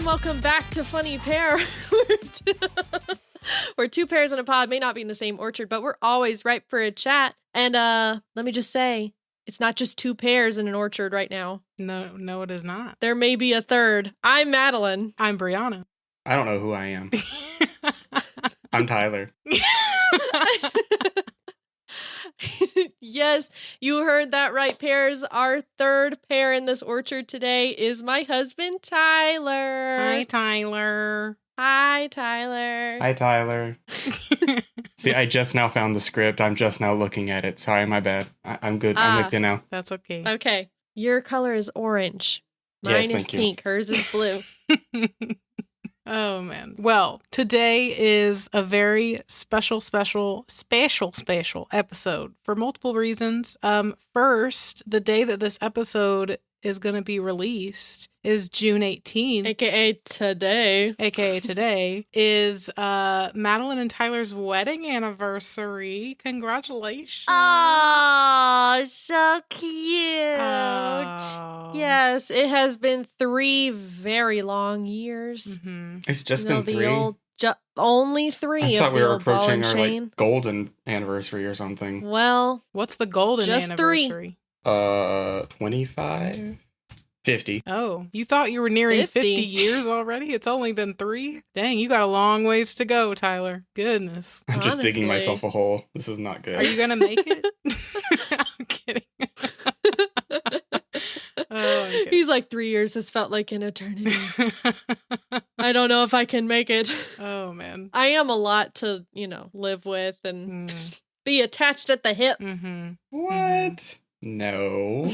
welcome back to Funny Pair. We're two pears in a pod, may not be in the same orchard, but we're always ripe for a chat. And let me just say, it's not just two pears in an orchard right now. No, it is not. There may be a third. I'm Madeleine. I'm Brianna. I don't know who I am. I'm Tyler. Yes, you heard that right, pears. Our third pair in this orchard today is my husband, Tyler. Hi, Tyler. Hi, Tyler. Hi, Tyler. See, I just now found the script. I'm just now looking at it. Sorry, my bad. I'm good. I'm with you now. That's okay. Okay. Your color is orange. Mine is pink. Hers is blue. Oh, man. Well, today is a very special episode for multiple reasons. First, the day that this episode is going to be released is June 18th. AKA today. AKA today is Madeleine and Tyler's wedding anniversary. Congratulations. Oh, so cute. Oh. Yes, it has been 3 very long years. Mm-hmm. It's just been 3. Only 3 I of thought we the were old ball approaching and our chain. golden anniversary or something. Well, What's the golden just anniversary? 25? 50. Oh, you thought you were nearing 50 years already? It's only been 3? Dang, you got a long ways to go, Tyler. Goodness. I'm just digging Honestly. myself a hole. This is not good. Are you going to make it? I'm kidding. I'm kidding. he's like 3 years has felt like an eternity. I don't know if I can make it. Oh, man. I am a lot to, live with and be attached at the hip. Mm-hmm. What? No.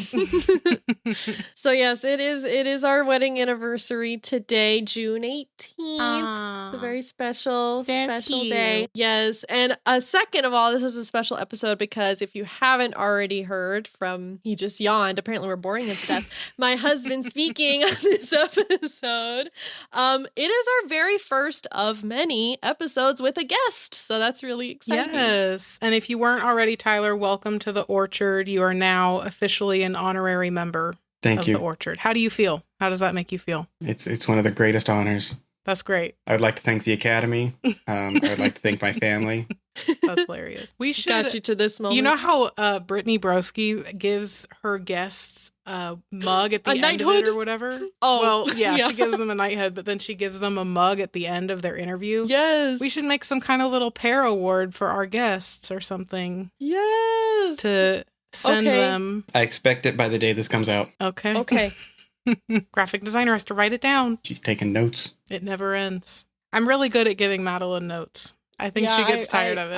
So yes, it is our wedding anniversary today, June 18th. A very special day. Yes. And second of all, this is a special episode because if you haven't already heard from, he just yawned, apparently we're boring him to death, my husband speaking on this episode. It is our very first of many episodes with a guest. So that's really exciting. Yes. And if you weren't already, Tyler, welcome to the Orchard. You are now officially an honorary member of the Orchard. How do you feel? How does that make you feel? It's one of the greatest honors. That's great. I would like to thank the Academy. I would like to thank my family. That's hilarious. We should got you to this moment. You know how Brittany Broski gives her guests a mug at the end of it or whatever? Oh, well, yeah, she gives them a knighthood, but then she gives them a mug at the end of their interview. Yes. We should make some kind of little pair award for our guests or something. Yes. To send them. I expect it by the day this comes out. Okay. Graphic designer has to write it down. She's taking notes. It never ends. I'm really good at giving Madeleine notes. I think she gets tired of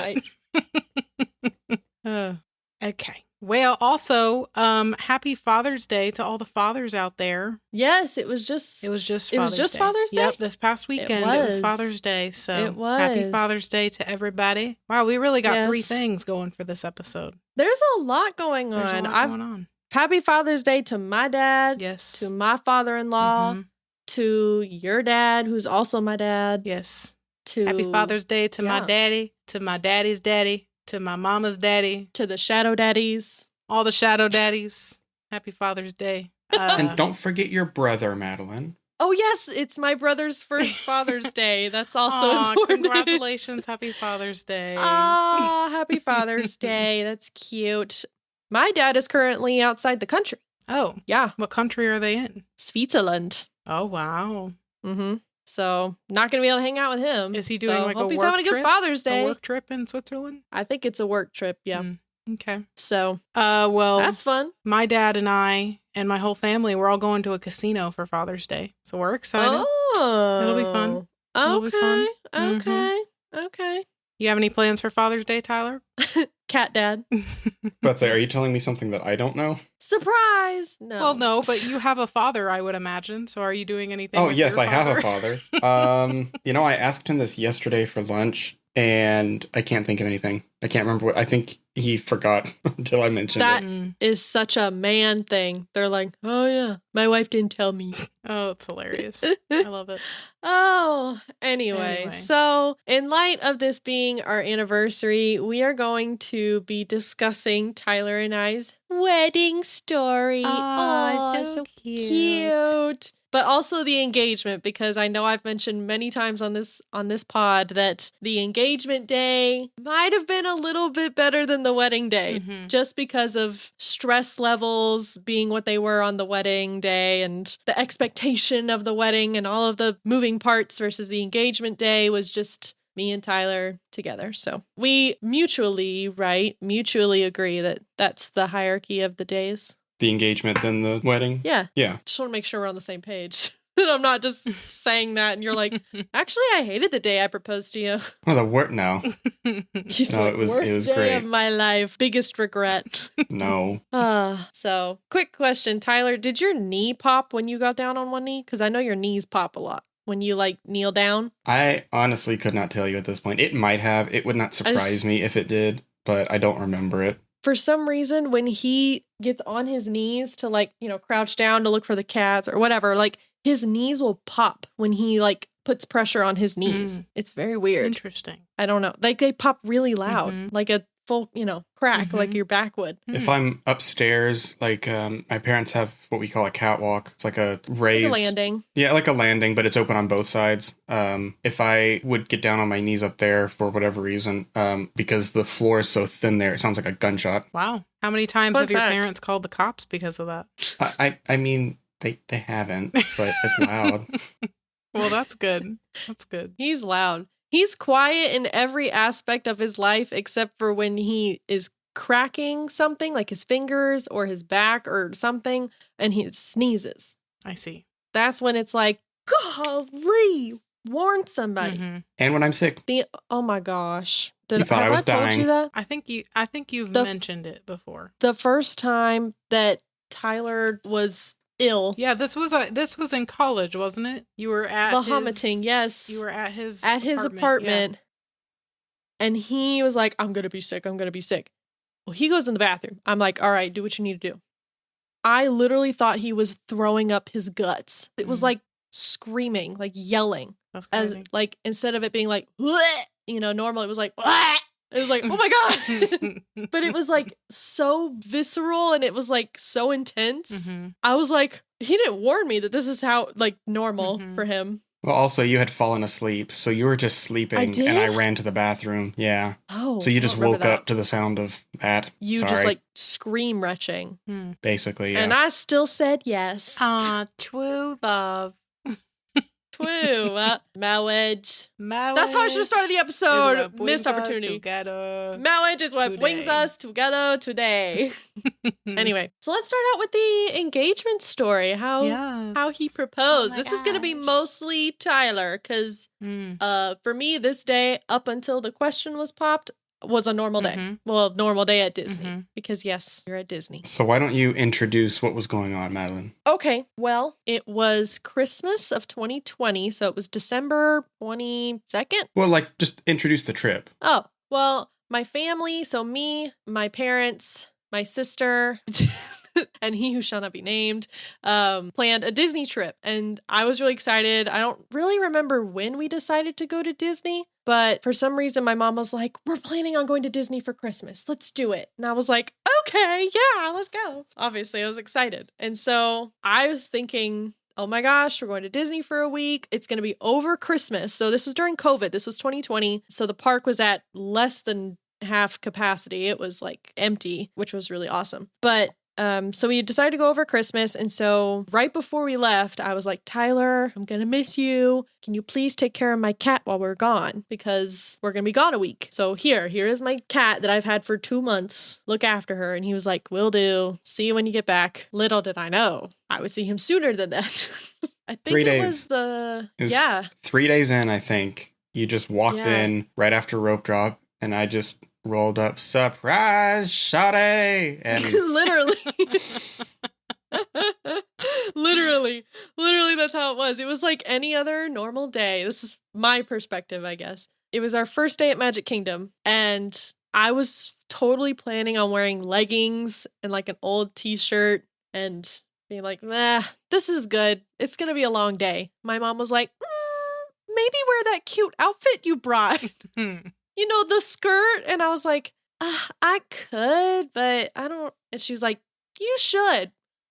it. Okay. Well, also, happy Father's Day to all the fathers out there. Yes, it was just Father's Day. Yep, this past weekend it was Father's Day. So happy Father's Day to everybody. Wow, we really got 3 things going for this episode. There's a lot going on. Happy Father's Day to my dad. Yes. To my father-in-law. To your dad, who's also my dad. Yes. Happy Father's Day to my daddy, to my daddy's daddy, to my mama's daddy. To the shadow daddies. All the shadow daddies. Happy Father's Day. And don't forget your brother, Madeleine. Oh, yes. It's my brother's first Father's Day. That's also important. Congratulations. Happy Father's Day. Oh, happy Father's Day. That's cute. My dad is currently outside the country. Oh. Yeah. What country are they in? Switzerland. Oh, wow. Mm-hmm. So, not going to be able to hang out with him. Is he doing like a work trip? Hope he's having a good Father's Day. A work trip in Switzerland? I think it's a work trip, yeah. Okay. So, well, that's fun. My dad and I and my whole family, we're all going to a casino for Father's Day. So we're excited. Oh. It'll be fun. Okay. You have any plans for Father's Day, Tyler? Cat dad. But say, are you telling me something that I don't know? Surprise! No. Well, no, but you have a father, I would imagine. So are you doing anything? Oh, with yes, your I have a father. I asked him this yesterday for lunch, and I can't think of anything. I can't remember what. I think he forgot until I mentioned it. That is such a man thing. They're like, oh, yeah, my wife didn't tell me. Oh, it's hilarious. I love it. Oh, anyway. So in light of this being our anniversary, we are going to be discussing Tyler and I's wedding story. Oh, so cute. but also the engagement, because I know I've mentioned many times on this pod that the engagement day might have been a little bit better than the wedding day, just because of stress levels being what they were on the wedding day and the expectation of the wedding and all of the moving parts, versus the engagement day was just me and Tyler together. So we mutually agree that that's the hierarchy of the days. The engagement, then the wedding? Yeah. Yeah. Just want to make sure we're on the same page. I'm not just saying that and you're like, actually, I hated the day I proposed to you. Oh, no. He's no, like, it was day great. of my life. Biggest regret. No. So, quick question, Tyler, did your knee pop when you got down on one knee? Because I know your knees pop a lot when you like kneel down. I honestly could not tell you at this point. It might have. It would not surprise me if it did, but I don't remember it. For some reason, when he gets on his knees to like, crouch down to look for the cats or whatever, like his knees will pop when he like puts pressure on his knees. It's very weird. Interesting. I don't know. Like they pop really loud, like a full, crack, like your back would. If I'm upstairs, like my parents have what we call a catwalk. It's like a raised like a landing. Yeah, like a landing, but it's open on both sides. If I would get down on my knees up there for whatever reason, because the floor is so thin there, it sounds like a gunshot. Wow. How many times have your parents called the cops because of that? I mean, they haven't, but it's loud. Well, that's good. That's good. He's loud. He's quiet in every aspect of his life except for when he is cracking something, like his fingers or his back or something, and he sneezes. I see. That's when it's like, golly, warn somebody. And when I'm sick. Oh my gosh. You thought I was dying. Told you that? I think you've mentioned it before. The first time that Tyler was ill. Yeah, this was in college, wasn't it? You were at vomiting, yes. You were at his apartment. Yeah. And he was like, I'm gonna be sick. Well, he goes in the bathroom. I'm like, all right, do what you need to do. I literally thought he was throwing up his guts. It was like screaming, like yelling. That's crazy. As like instead of it being like, normal, it was like, Bleh! It was like, oh my God. But it was like so visceral and it was like so intense. I was like, he didn't warn me that this is how like normal for him. Well, also you had fallen asleep, so you were just sleeping. I did? And I ran to the bathroom. Yeah. Oh. So you just woke up to the sound of that. You just like scream retching. Basically, yeah. And I still said yes. True love. True. Mawage. That's how I should have started the episode. Missed opportunity. Mawage is what brings us together today. Anyway, so let's start out with the engagement story. How he proposed. This is going to be mostly Tyler because for me, this day up until the question was popped was a normal day. Well, normal day at Disney because yes, you're at Disney. So why don't you introduce what was going on, Madeleine? Okay, well, it was Christmas of 2020, so it was December 22nd. Well, like just introduce the trip. Oh, well, my family, so me, my parents, my sister, and he who shall not be named, planned a Disney trip. And I was really excited. I don't really remember when we decided to go to Disney, but for some reason my mom was like, we're planning on going to Disney for Christmas. Let's do it. And I was like, okay, yeah, let's go. Obviously, I was excited. And so I was thinking, oh my gosh, we're going to Disney for a week. It's going to be over Christmas. So this was during COVID. This was 2020. So the park was at less than half capacity. It was like empty, which was really awesome. But so we decided to go over Christmas. And so right before we left, I was like, Tyler, I'm going to miss you. Can you please take care of my cat while we're gone? Because we're going to be gone a week. So here is my cat that I've had for 2 months. Look after her. And he was like, will do. See you when you get back. Little did I know I would see him sooner than that. I think 3 days. It was 3 days in, I think. You just walked in right after rope drop. And I just rolled up, surprise, shawty, and literally that's how it was. It was like any other normal day. This is my perspective, I guess. It was our first day at Magic Kingdom, and I was totally planning on wearing leggings and like an old t-shirt and being like, nah, this is good. It's gonna be a long day. My mom was like, maybe wear that cute outfit you brought. You know, the skirt. And I was like, I could, but I don't. And she's like, you should.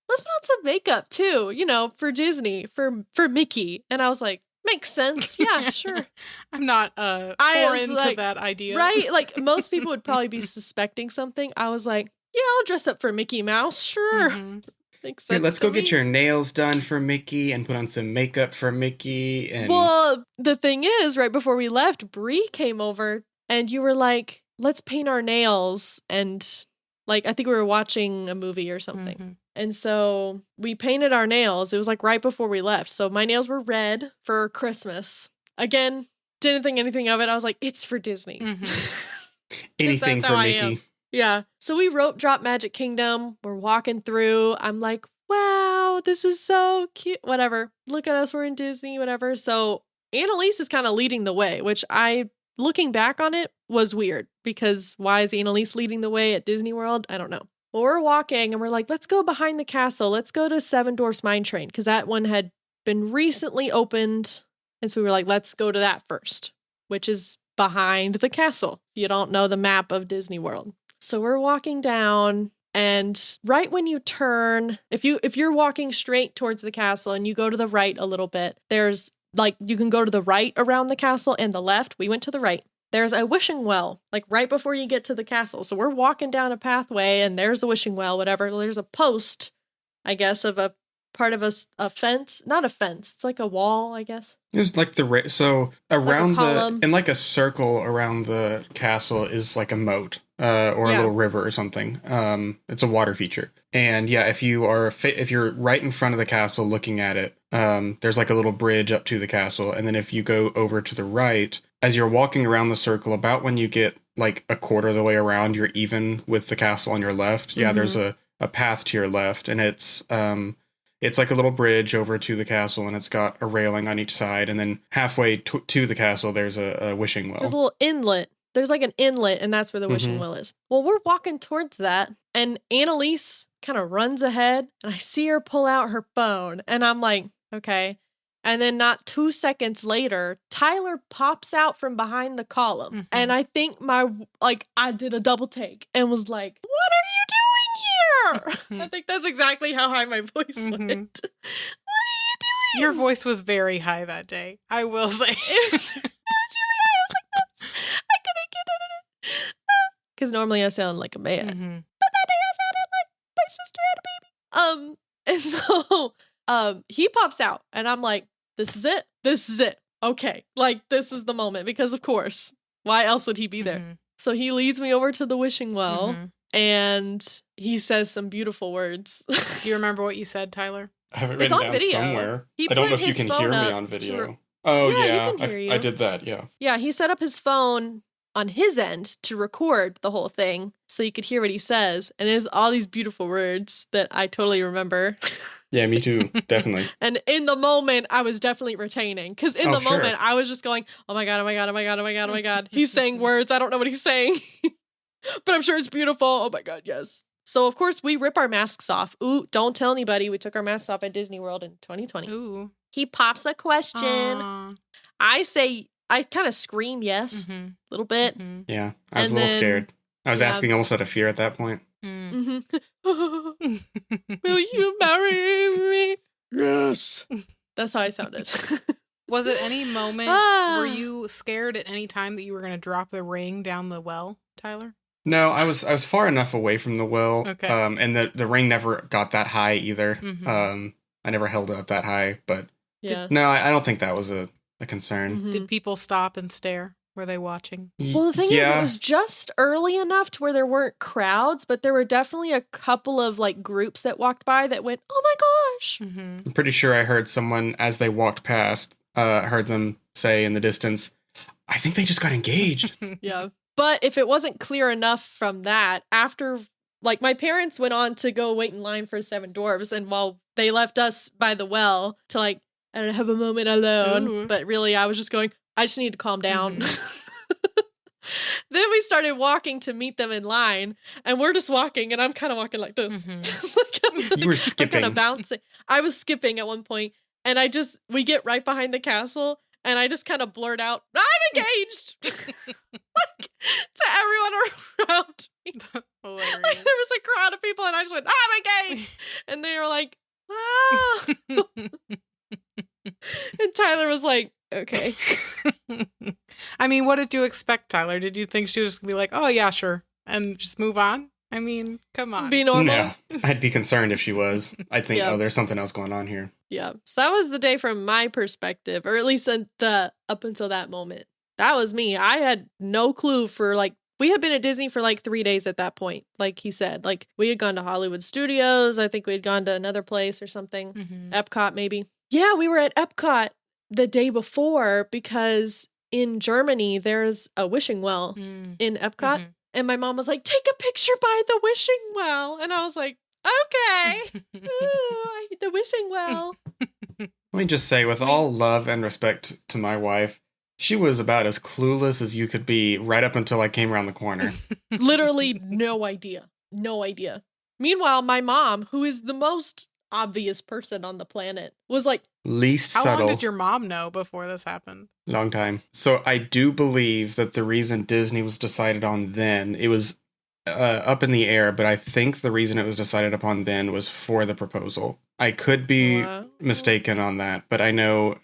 let's put on some makeup too, for Disney, for Mickey. And I was like, makes sense. Yeah, sure. I'm not foreign to that idea. Right? Like most people would probably be suspecting something. I was like, yeah, I'll dress up for Mickey Mouse. Sure. Mm-hmm. Makes sense. Here, let's go get your nails done for Mickey and put on some makeup for Mickey. And well, the thing is, right before we left, Bree came over and you were like, let's paint our nails. And like, I think we were watching a movie or something. Mm-hmm. And so we painted our nails. It was like right before we left. So my nails were red for Christmas. Again, didn't think anything of it. I was like, it's for Disney. Mm-hmm. Anything for Mickey. Yeah. So we rope drop Magic Kingdom. We're walking through. I'm like, wow, this is so cute. Whatever. Look at us. We're in Disney, whatever. So Annalise is kind of leading the way, which looking back on it, was weird because why is Annalise leading the way at Disney World? I don't know. But we're walking and we're like, let's go behind the castle. Let's go to Seven Dwarfs Mine Train because that one had been recently opened. And so we were like, let's go to that first, which is behind the castle. If you don't know the map of Disney World. So we're walking down and right when you turn, if you're walking straight towards the castle and you go to the right a little bit, there's like, you can go to the right around the castle and the left. We went to the right. There's a wishing well, like right before you get to the castle. So we're walking down a pathway and there's a wishing well, whatever. There's a post, I guess, of a part of a fence. Not a fence. It's like a wall, I guess. There's like so around like in like a circle around the castle is like a moat or a little river or something. It's a water feature. And yeah, if you're right in front of the castle looking at it, there's like a little bridge up to the castle. And then if you go over to the right, as you're walking around the circle, about when you get like a quarter of the way around, you're even with the castle on your left. Yeah, there's a path to your left, and it's like a little bridge over to the castle, and it's got a railing on each side. And then halfway to the castle, there's a wishing well. There's a little inlet. There's like an inlet, and that's where the wishing well is. Well, we're walking towards that, and Annalise kind of runs ahead, and I see her pull out her phone, and I'm like, okay. And then not 2 seconds later, Tyler pops out from behind the column. And I think I did a double take and was like, what are you doing here? I think that's exactly how high my voice went. What are you doing? Your voice was very high that day, I will say. It was really high. I was like, I couldn't get it. Because normally I sound like a man. But that day I sounded like my sister had a baby. And so he pops out and I'm like, this is it. This is it. Okay. Like, this is the moment because, of course, why else would he be there? So he leads me over to the wishing well and he says some beautiful words. Do you remember what you said, Tyler? I have it written down video. Somewhere. I don't know if you can hear me on video. Yeah, you can hear you. I did that, yeah. Yeah, he set up his phone on his end to record the whole thing so you could hear what he says. And it's all these beautiful words that I totally remember. Yeah, me too. Definitely. And in the moment, I was definitely retaining. Because in the moment, I was just going, oh my God, oh my God, oh my God, oh my God, oh my God. He's saying words. I don't know what he's saying. But I'm sure it's beautiful. Oh my God, yes. So, of course, we rip our masks off. Ooh, don't tell anybody. We took our masks off at Disney World in 2020. Ooh. He pops the question. I kind of scream yes, a little bit. Yeah, I was a little scared. I was asking almost out of fear at that point. Will you marry me? Yes. That's how I sounded. Was it any moment, were you scared at any time that you were going to drop the ring down the well, Tyler? No, I was far enough away from the well. Okay. And the ring never got that high either. I never held it up that high, but no, I don't think that was a concern. Did people stop and stare? Were they watching? Well, the thing is, it was just early enough to where there weren't crowds, but there were definitely a couple of like groups that walked by that went, oh my gosh. I'm pretty sure I heard someone as they walked past, heard them say in the distance, I think they just got engaged. Yeah. But if it wasn't clear enough from that, after, like, my parents went on to go wait in line for Seven Dwarfs, and while they left us by the well to, like, I don't know, have a moment alone, but really I was just going, I just need to calm down. Then we started walking to meet them in line, and we're just walking, and I'm kind of walking like this. You were skipping. I'm kind of bouncing. I was skipping at one point, and we get right behind the castle, and I just kind of blurt out, I'm engaged! Like, to everyone around me. Like, there was a crowd of people, and I just went, I'm engaged! And And they were like, ah. And Tyler was like, okay. I mean, what did you expect, Tyler? Did you think she was going to be like, oh, yeah, sure, and just move on? I mean, come on. Be normal? No, I'd be concerned if she was. I'd think, oh, there's something else going on here. Yeah. So that was the day from my perspective, or at least up until that moment. That was me. I had no clue for like, we had been at Disney for like 3 days at that point. Like he said, like we had gone to Hollywood Studios. I think we had gone to another place or something. Mm-hmm. Epcot, maybe. Yeah, we were at Epcot the day before because in Germany, there's a wishing well in Epcot. Mm-hmm. And my mom was like, take a picture by the wishing well. And I was like, okay. Ooh, the wishing well. Let me just say, with all love and respect to my wife, she was about as clueless as you could be right up until I came around the corner. Literally no idea. No idea. Meanwhile, my mom, who is the most obvious person on the planet, was like, least subtle. How long did your mom know before this happened? Long time. So I do believe that the reason Disney was decided on then, it was up in the air, but I think the reason it was decided upon then was for the proposal. I could be mistaken on that, but I know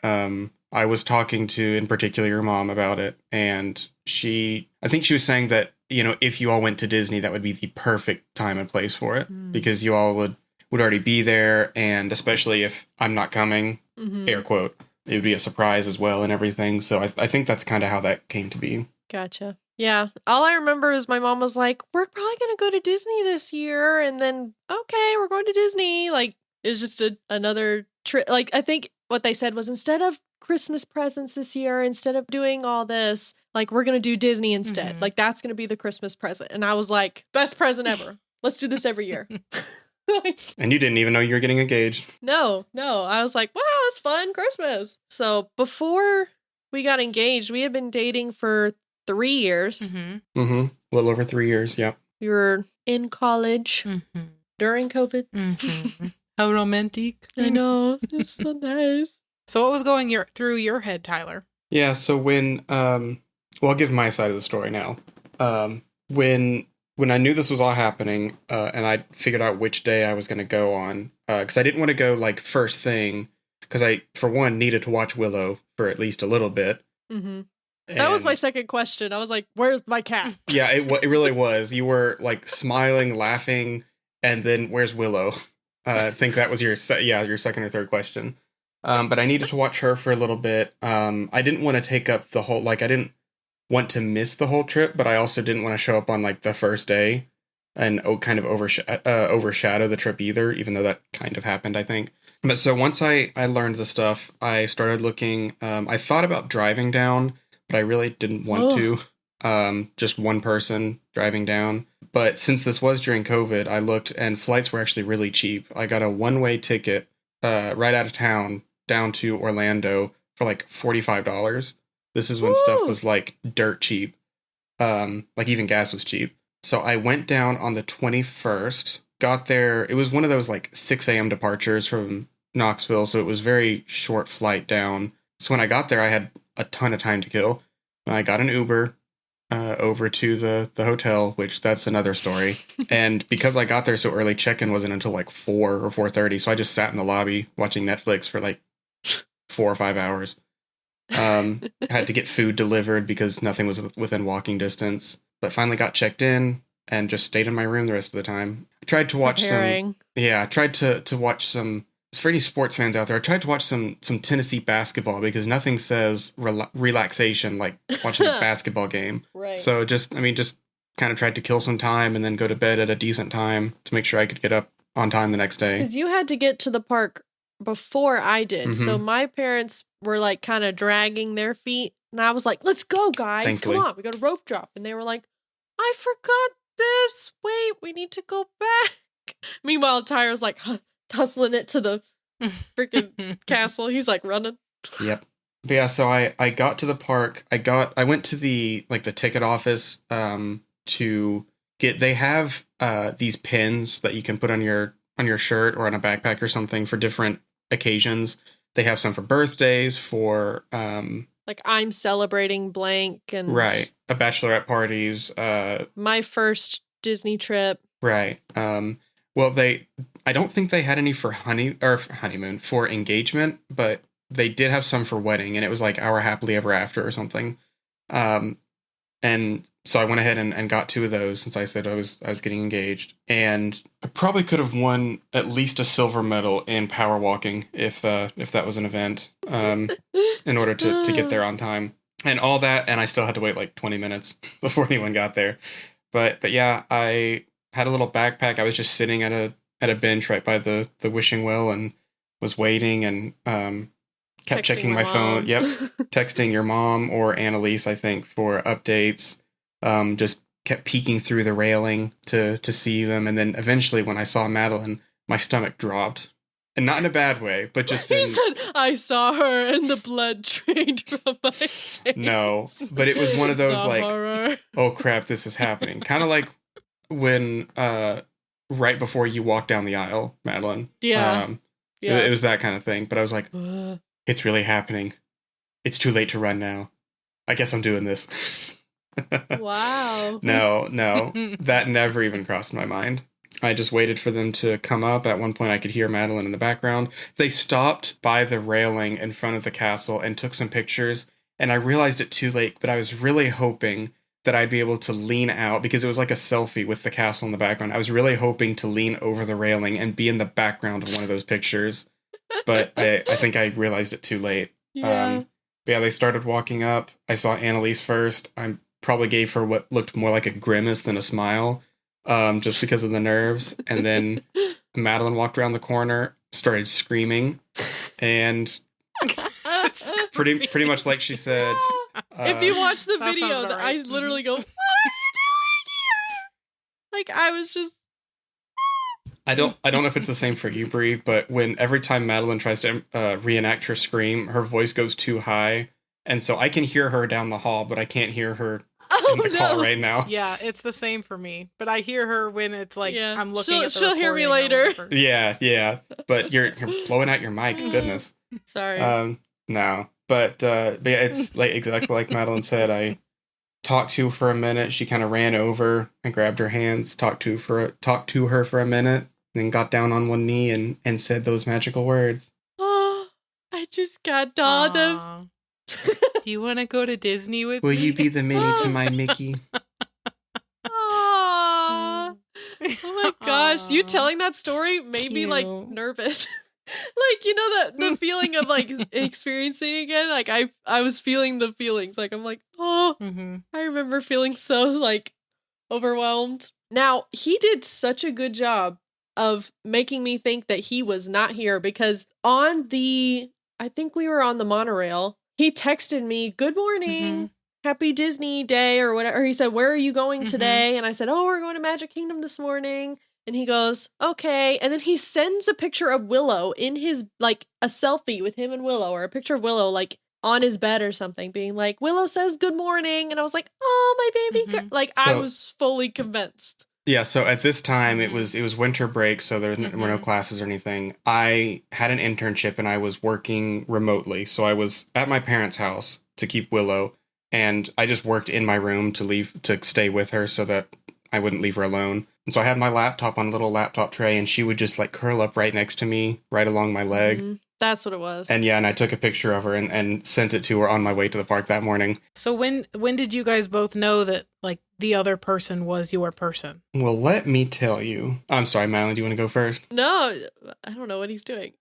I was talking to, in particular, your mom about it, and I think she was saying that, you know, if you all went to Disney, that would be the perfect time and place for it, because you all would already be there, and especially if I'm not coming, air quote, it would be a surprise as well and everything. So I think that's kind of how that came to be. Gotcha. Yeah. All I remember is my mom was like, we're probably going to go to Disney this year. And then, okay, we're going to Disney. Like, it was just another trip. Like, I think what they said was instead of Christmas presents this year, instead of doing all this, like, we're going to do Disney instead. Mm-hmm. Like, that's going to be the Christmas present. And I was like, best present ever. Let's do this every year. And you didn't even know you were getting engaged. No. I was like, wow, that's fun. Christmas. So before we got engaged, we had been dating for 3 years. A little over 3 years. Yeah. We were in college during COVID. How romantic. I know. It's so nice. So what was going through your head, Tyler? Yeah. So when, I'll give my side of the story now. When I knew this was all happening, and I figured out which day I was going to go on, because I didn't want to go like first thing, because I, for one, needed to watch Willow for at least a little bit. That was my second question. I was like, where's my cat? Yeah, it really was. You were like smiling, laughing, and then where's Willow? I think that was your second or third question. But I needed to watch her for a little bit. I didn't want to take up the whole, like I didn't want to miss the whole trip, but I also didn't want to show up on like the first day and kind of overshadow the trip either, even though that kind of happened, I think. But so once I learned the stuff, I started looking, I thought about driving down, but I really didn't want to, just one person driving down. But since this was during COVID, I looked and flights were actually really cheap. I got a one-way ticket right out of town down to Orlando for like $45. This is when stuff was like dirt cheap. Like even gas was cheap. So I went down on the 21st, got there. It was one of those like 6 a.m. departures from Knoxville. So it was very short flight down. So when I got there, I had a ton of time to kill. I got an Uber over to the hotel, which that's another story. And because I got there so early, check-in wasn't until like 4 or 4:30. So I just sat in the lobby watching Netflix for like 4 or 5 hours. Had to get food delivered because nothing was within walking distance, but finally got checked in and just stayed in my room the rest of the time. Tried to watch to watch some, for any sports fans out there, I tried to watch some Tennessee basketball because nothing says relaxation like watching a basketball game. Right. So just kind of tried to kill some time and then go to bed at a decent time to make sure I could get up on time the next day. Because you had to get to the park before I did. So my parents were like kind of dragging their feet. And I was like, let's go, guys. Thankfully. Come on. We got a rope drop. And they were like, I forgot this. Wait, we need to go back. Meanwhile, Tyra's like hustling it to the freaking castle. He's like running. Yep. But yeah, so I got to the park. I went to the ticket office to get, they have these pins that you can put on your shirt or on a backpack or something for different occasions. They have some for birthdays, for like I'm celebrating blank, and right, a bachelorette parties, my first Disney trip, right. Well, I I don't think they had any for honeymoon for engagement, but they did have some for wedding, and it was like our happily ever after or something. And so I went ahead and got 2 of those since I said I was getting engaged, and I probably could have won at least a silver medal in power walking if that was an event, in order to get there on time and all that. And I still had to wait like 20 minutes before anyone got there. But yeah, I had a little backpack. I was just sitting at a bench right by the wishing well and was waiting and kept checking my phone. Yep. Texting your mom or Annalise, I think, for updates. Just kept peeking through the railing to see them. And then eventually when I saw Madeleine, my stomach dropped. And not in a bad way, but just He said, I saw her and the blood drained from my face. No, but it was one of those like, horror. Oh crap, this is happening. Kind of like when right before you walk down the aisle, Madeleine. Yeah. It was that kind of thing. But I was like, it's really happening. It's too late to run now. I guess I'm doing this. Wow. No, that never even crossed my mind. I just waited for them to come up. At one point, I could hear Madeleine in the background. They stopped by the railing in front of the castle and took some pictures. And I realized it too late, but I was really hoping that I'd be able to lean out because it was like a selfie with the castle in the background. I was really hoping to lean over the railing and be in the background of one of those pictures. But I think I realized it too late. Yeah. But yeah, they started walking up. I saw Annalise first. I probably gave her what looked more like a grimace than a smile, just because of the nerves. And then Madeleine walked around the corner, started screaming, and pretty much like she said. If you watch the video, I right. literally go, "What are you doing here?" Like I was just. I don't know if it's the same for you, Brie, but every time Madeleine tries to reenact her scream, her voice goes too high, and so I can hear her down the hall, but I can't hear her in the call right now. Yeah, it's the same for me, but I hear her when it's like I'm looking at the she'll hear me later. Yeah, but you're blowing out your mic. Goodness. Sorry. No, but yeah, it's like exactly like Madeleine said. I talked to her for a minute. She kind of ran over and grabbed her hands, talked to her for a minute, then got down on one knee and said those magical words. Oh, I just got thought of. Do you want to go to Disney with Will me? Will you be the Minnie to my Mickey? Oh my gosh, you telling that story made me like nervous. Like, you know, the feeling of like experiencing again. Like I was feeling the feelings. Like I'm like, I remember feeling so like overwhelmed. Now, he did such a good job of making me think that he was not here because I think we were on the monorail. He texted me, "Good morning. Happy Disney Day," or whatever. He said, "Where are you going today?" And I said, "Oh, we're going to Magic Kingdom this morning." And he goes, "Okay." And then he sends a picture of Willow in his, like, a selfie with him and Willow, or a picture of Willow, like, on his bed or something, being like, "Willow says good morning." And I was like, "Oh, my baby." Like, I was fully convinced. Yeah, so at this time, it was winter break, so there were no classes or anything. I had an internship, and I was working remotely. So I was at my parents' house to keep Willow, and I just worked in my room to stay with her so that I wouldn't leave her alone. And so I had my laptop on a little laptop tray, and she would just like curl up right next to me, right along my leg. That's what it was. And yeah, and I took a picture of her and sent it to her on my way to the park that morning. So when did you guys both know that like the other person was your person? Well, let me tell you. I'm sorry, Madeleine, do you want to go first? No, I don't know what he's doing.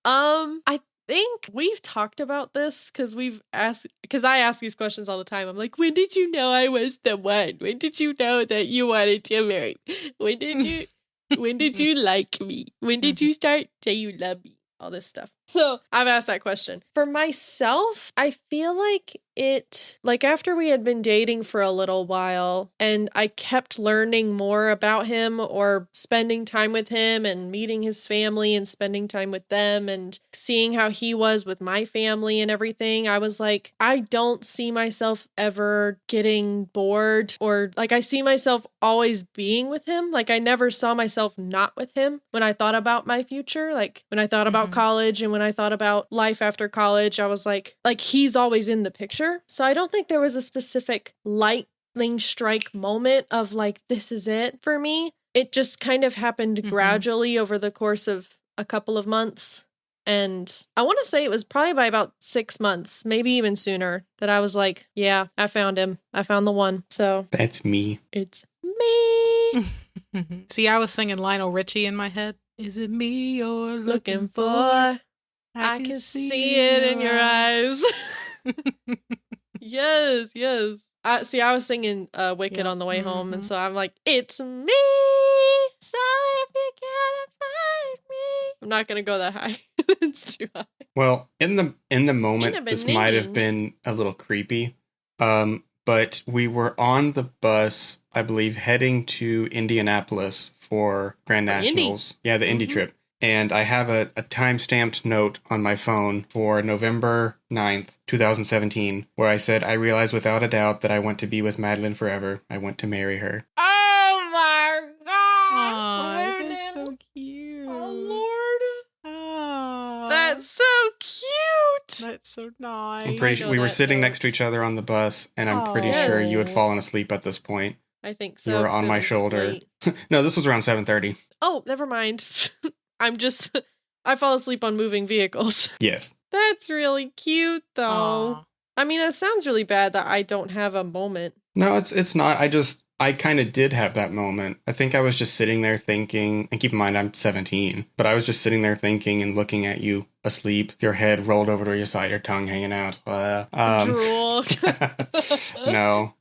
I think we've talked about this because I ask these questions all the time. I'm like, when did you know I was the one? When did you know that you wanted to marry me? When did you like me? When did you start say you love me? All this stuff. So I've asked that question. For myself, I feel like after we had been dating for a little while and I kept learning more about him or spending time with him and meeting his family and spending time with them and seeing how he was with my family and everything, I was like, I don't see myself ever getting bored, or like I see myself always being with him. Like I never saw myself not with him when I thought about my future. Like when I thought about college and when I thought about life after college, I was like he's always in the picture. So I don't think there was a specific lightning strike moment of like, this is it for me. it just kind of happened gradually over the course of a couple of months. And I want to say it was probably by about 6 months, maybe even sooner, that I was like, yeah, I found him. I found the one. So that's me. It's me. See, I was singing Lionel Richie in my head. Is it me you're looking for? I can see it in your eyes. Yes, yes. I was singing Wicked on the way home, and so I'm like, it's me. So if you can't find me, I'm not gonna go that high. It's too high. Well, in the moment, this might have been a little creepy. But we were on the bus, I believe, heading to Indianapolis for Grand Nationals. Indy. Yeah, the Indy trip. And I have a time-stamped note on my phone for November 9th, 2017, where I said, I realize without a doubt that I want to be with Madeleine forever. I want to marry her. Oh my gosh! That's so cute. Oh Lord! Oh, That's so cute! That's so nice. I'm pretty sure we were sitting next to each other on the bus, and I'm pretty sure you had fallen asleep at this point. I think so. You were on my shoulder. No, this was around 7:30. Oh, never mind. I fall asleep on moving vehicles. Yes. That's really cute, though. Aww. I mean, it sounds really bad that I don't have a moment. No, it's not. I kind of did have that moment. I think I was just sitting there thinking, and keep in mind I'm 17, but I was just sitting there thinking and looking at you asleep, your head rolled over to your side, your tongue hanging out. Drool. No.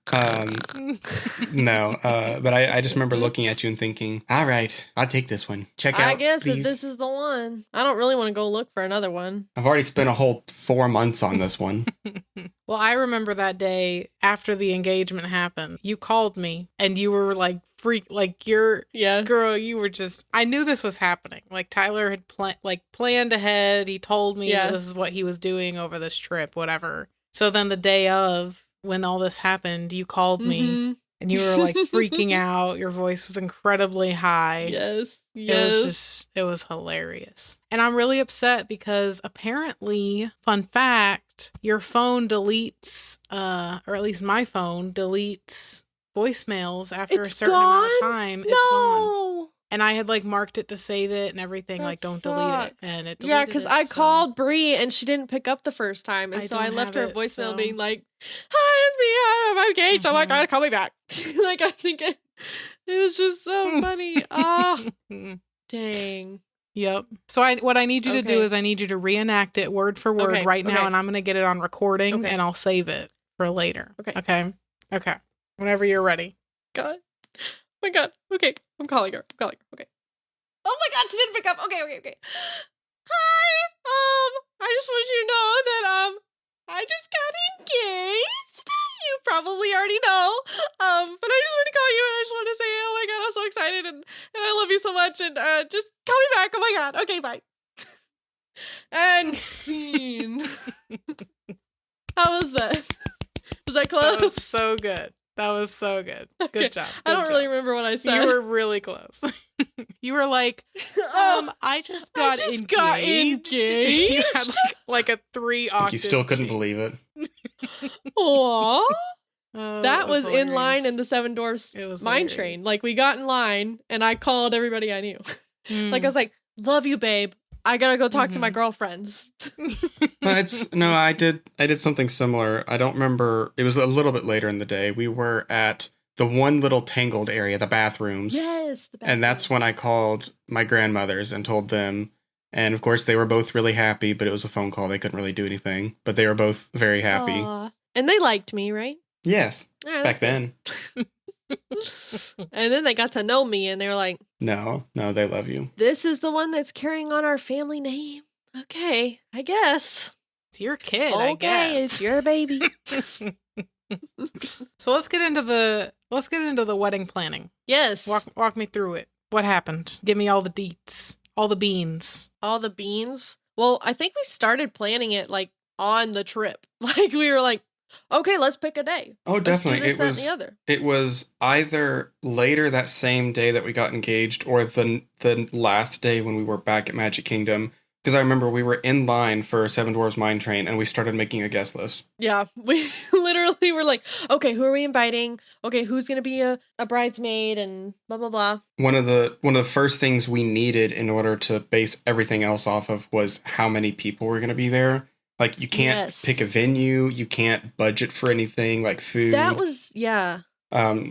No. But I just remember looking at you and thinking, all right, I'll take this one. Check out. I guess please. if this is the one. I don't really want to go look for another one. I've already spent a whole 4 months on this one. Well, I remember that day after the engagement happened. You called me and you were like girl, you were just, I knew this was happening. Like Tyler had planned ahead. He told me this is what he was doing over this trip, whatever. So then the day of when all this happened, you called me and you were like freaking out. Your voice was incredibly high. Yes. It was hilarious. And I'm really upset because apparently, fun fact, your phone deletes, or at least my phone deletes voicemails after a certain amount of time. It's gone. And I had like marked it to save it and everything, that like don't sucks. delete it. And it deleted because I called Bree and she didn't pick up the first time. And so I left her a voicemail being like, hi, it's me. I'm engaged. Oh my God, call me back. Like, I think it was just so funny. Dang. Yep. So what I need you to do is I need you to reenact it word for word right now. And I'm going to get it on recording and I'll save it for later. Okay. Whenever you're ready. God. Oh my God. Okay. I'm calling her. Okay. Oh my God, she didn't pick up. Okay. Hi. I just want you to know that I just got engaged. You probably already know. But I just want to call you and I just want to say, oh my God, I'm so excited and I love you so much and just call me back. Oh my God. Okay, bye. And scene. How was that? Was that close? That was so good. Okay. Good job. I don't really remember what I said. You were really close. You were like, I just got engaged. You had like a 3 octave. You still couldn't believe it. Aww. Oh, that was hilarious. in line in the Seven Dwarfs mine train. Like, we got in line and I called everybody I knew. Like, I was like, love you, babe. I gotta go talk to my girlfriends. I did something similar. I don't remember. It was a little bit later in the day. We were at the one little tangled area, the bathrooms. Yes, the bathrooms. And that's when I called my grandmothers and told them. And of course, they were both really happy, but it was a phone call. They couldn't really do anything. But they were both very happy. Aww. And they liked me, right? Yes. Back then. And then they got to know me and they were like, No, they love you. This is the one that's carrying on our family name. Okay, I guess. It's your kid, I guess. Okay, it's your baby. So let's get into the wedding planning. Yes. Walk me through it. What happened? Give me all the deets. All the beans. All the beans? Well, I think we started planning it like on the trip. Like, we were like, okay, let's pick a day. Oh, definitely. Let's do this, that, and the other. It was either later that same day that we got engaged or the last day when we were back at Magic Kingdom. Because I remember we were in line for Seven Dwarfs Mine Train, and we started making a guest list. Yeah, we literally were like, okay, who are we inviting? Okay, who's gonna be a bridesmaid and blah blah blah. One of the first things we needed in order to base everything else off of was how many people were gonna be there. Like, you can't pick a venue, you can't budget for anything like food. That was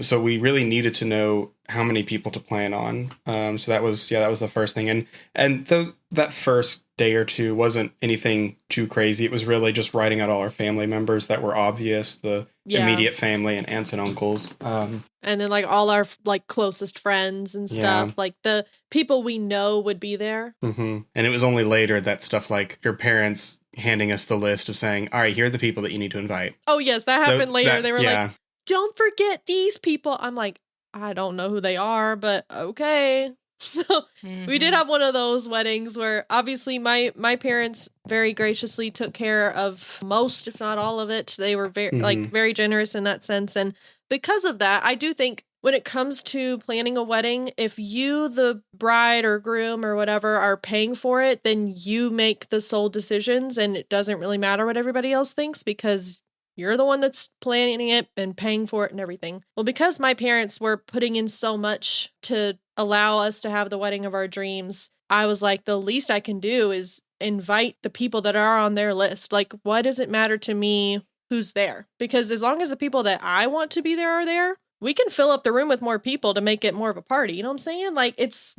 So we really needed to know how many people to plan on. So that was the first thing. And that first day or two wasn't anything too crazy. It was really just writing out all our family members that were obvious, the immediate family and aunts and uncles. And then like all our like closest friends and stuff, like the people we know would be there. Mm-hmm. And it was only later that stuff like your parents handing us the list of saying, all right, here are the people that you need to invite. Oh yes, that happened later. They were like, don't forget these people. I'm like, I don't know who they are, but okay. So we did have one of those weddings where obviously my parents very graciously took care of most, if not all of it. They were very generous in that sense. And because of that, I do think when it comes to planning a wedding, if you, the bride or groom or whatever, are paying for it, then you make the sole decisions and it doesn't really matter what everybody else thinks because you're the one that's planning it and paying for it and everything. Well, because my parents were putting in so much to allow us to have the wedding of our dreams, I was like, the least I can do is invite the people that are on their list. Like, why does it matter to me who's there? Because as long as the people that I want to be there are there, we can fill up the room with more people to make it more of a party. You know what I'm saying? Like, it's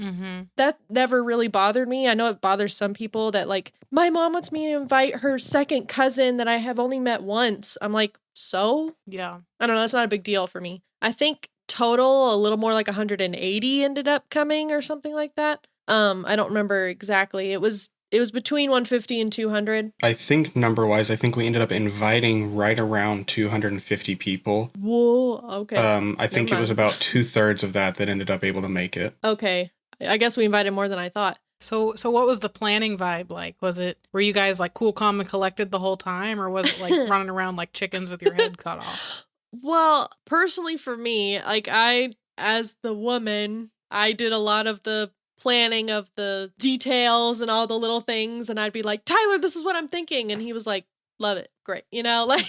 that never really bothered me. I know it bothers some people that like, my mom wants me to invite her second cousin that I have only met once. I'm like, so? Yeah. I don't know. That's not a big deal for me. I think total, a little more like 180 ended up coming or something like that. I don't remember exactly. It was between 150 and 200. I think number-wise, I think we ended up inviting right around 250 people. Whoa, okay. I think it was about 2/3 of that ended up able to make it. Okay. I guess we invited more than I thought. So what was the planning vibe like? Were you guys like cool, calm, and collected the whole time? Or was it like running around like chickens with your head cut off? Well, personally for me, like as the woman, I did a lot of the planning of the details and all the little things. And I'd be like, Tyler, this is what I'm thinking. And he was like, love it. Great. You know, like,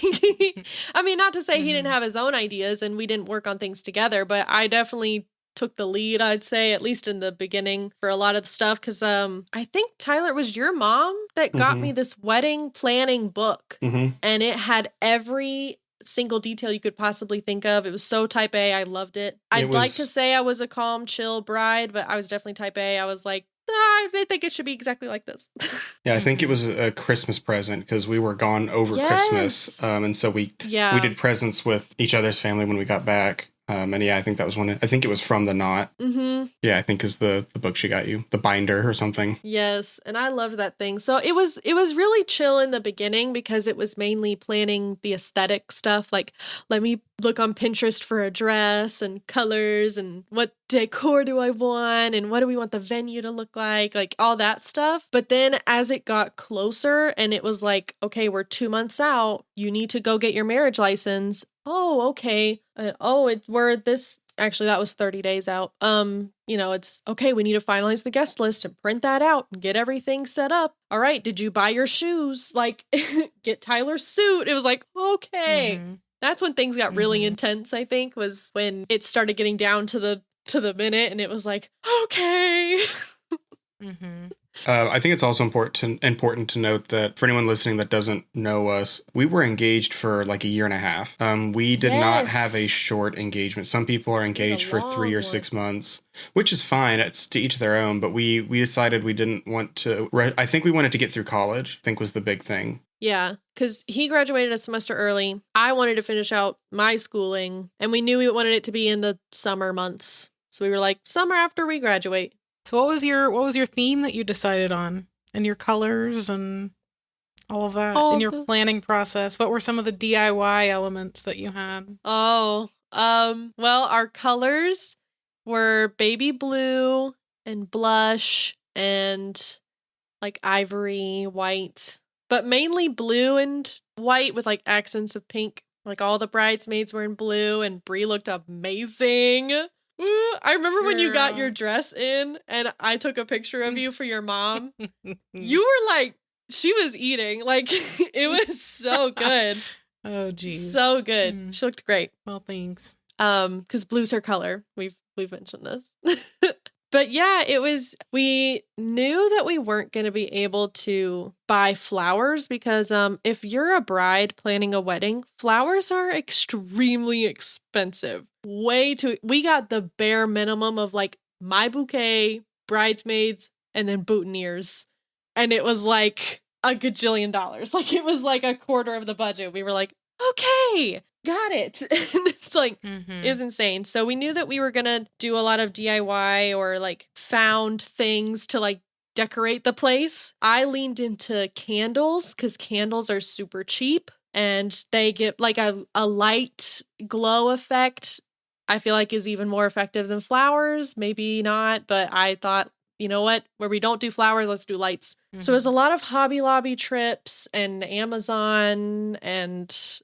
I mean, not to say he didn't have his own ideas and we didn't work on things together, but I definitely took the lead, I'd say, at least in the beginning for a lot of the stuff. Cause I think, Tyler, it was your mom that got me this wedding planning book. And it had every single detail you could possibly think of. It was so type A. I loved it. I'd like to say I was a calm, chill bride, but I was definitely type A. I was like, I think it should be exactly like this. Yeah, I think it was a Christmas present because we were gone over Christmas. And so we did presents with each other's family when we got back. And yeah, I think that was one. I think it was From the Knot. Yeah, I think is the book she got you, the binder or something. Yes, and I loved that thing. So it was really chill in the beginning because it was mainly planning the aesthetic stuff. Like, let me look on Pinterest for a dress and colors and what decor do I want and what do we want the venue to look like all that stuff. But then as it got closer and it was like, okay, we're 2 months out, you need to go get your marriage license. Oh, okay. Actually, that was 30 days out. It's okay. We need to finalize the guest list and print that out and get everything set up. All right. Did you buy your shoes? Like, get Tyler's suit. It was like, okay. That's when things got really intense, I think, was when it started getting down to the minute and it was like, okay. I think it's also important to note that for anyone listening that doesn't know us, we were engaged for like a year and a half. We did not have a short engagement. Some people are engaged for 3 or 6 months, which is fine. It's to each their own. But we decided we didn't want to. I think we wanted to get through college, I think was the big thing. Yeah, because he graduated a semester early. I wanted to finish out my schooling, and we knew we wanted it to be in the summer months. So we were like, summer after we graduate. So what was your theme that you decided on, and your colors and all of that in your planning process? What were some of the DIY elements that you had? Well, our colors were baby blue and blush and like ivory, white, but mainly blue and white with like accents of pink. Like all the bridesmaids were in blue and Brie looked amazing. I remember when you got your dress in and I took a picture of you for your mom. You were like, she was eating. Like, it was so good. Oh, geez. So good. She looked great. Well, thanks. Because blue's her color. We've mentioned this. But yeah, we knew that we weren't going to be able to buy flowers because if you're a bride planning a wedding, flowers are extremely expensive. We got the bare minimum of like my bouquet, bridesmaids, and then boutonnieres. And it was like a gajillion dollars. Like it was like a quarter of the budget. We were like, okay, got it. It's like, it was insane. So we knew that we were going to do a lot of DIY or like found things to like decorate the place. I leaned into candles because candles are super cheap and they get like a light glow effect. I feel like is even more effective than flowers. Maybe not, but I thought, you know what? Where we don't do flowers, let's do lights. So it was a lot of Hobby Lobby trips and Amazon and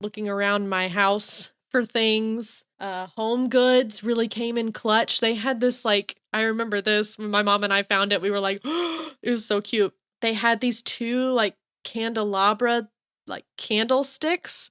looking around my house for things. Home Goods really came in clutch. They had this like, I remember this when my mom and I found it. We were like, oh, it was so cute. They had these two like candelabra, like candlesticks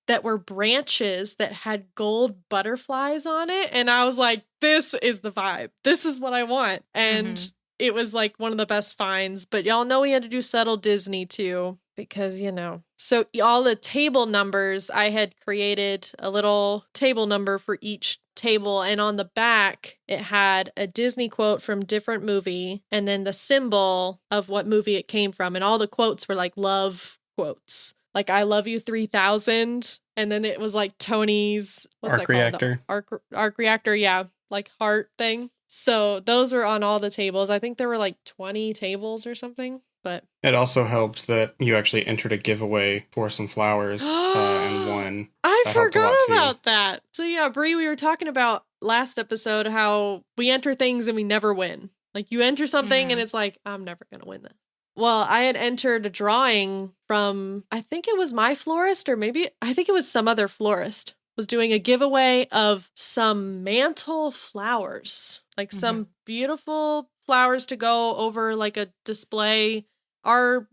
that were branches that had gold butterflies on it. And I was like, this is the vibe. This is what I want. And it was like one of the best finds. But y'all know we had to do subtle Disney too, because, you know. So all the table numbers, I had created a little table number for each table. And on the back, it had a Disney quote from different movie and then the symbol of what movie it came from. And all the quotes were like love quotes. Like, I love you 3000. And then it was like Tony's arc reactor. Arc reactor, yeah. Like heart thing. So those were on all the tables. I think there were like 20 tables or something. But it also helped that you actually entered a giveaway for some flowers and won. I forgot about that. So yeah, Bree, we were talking about last episode how we enter things and we never win. Like you enter something and it's like, I'm never going to win this. Well, I had entered a drawing from, I think it was my florist or maybe, I think it was some other florist, was doing a giveaway of some mantle flowers, like some beautiful flowers to go over like a display. Our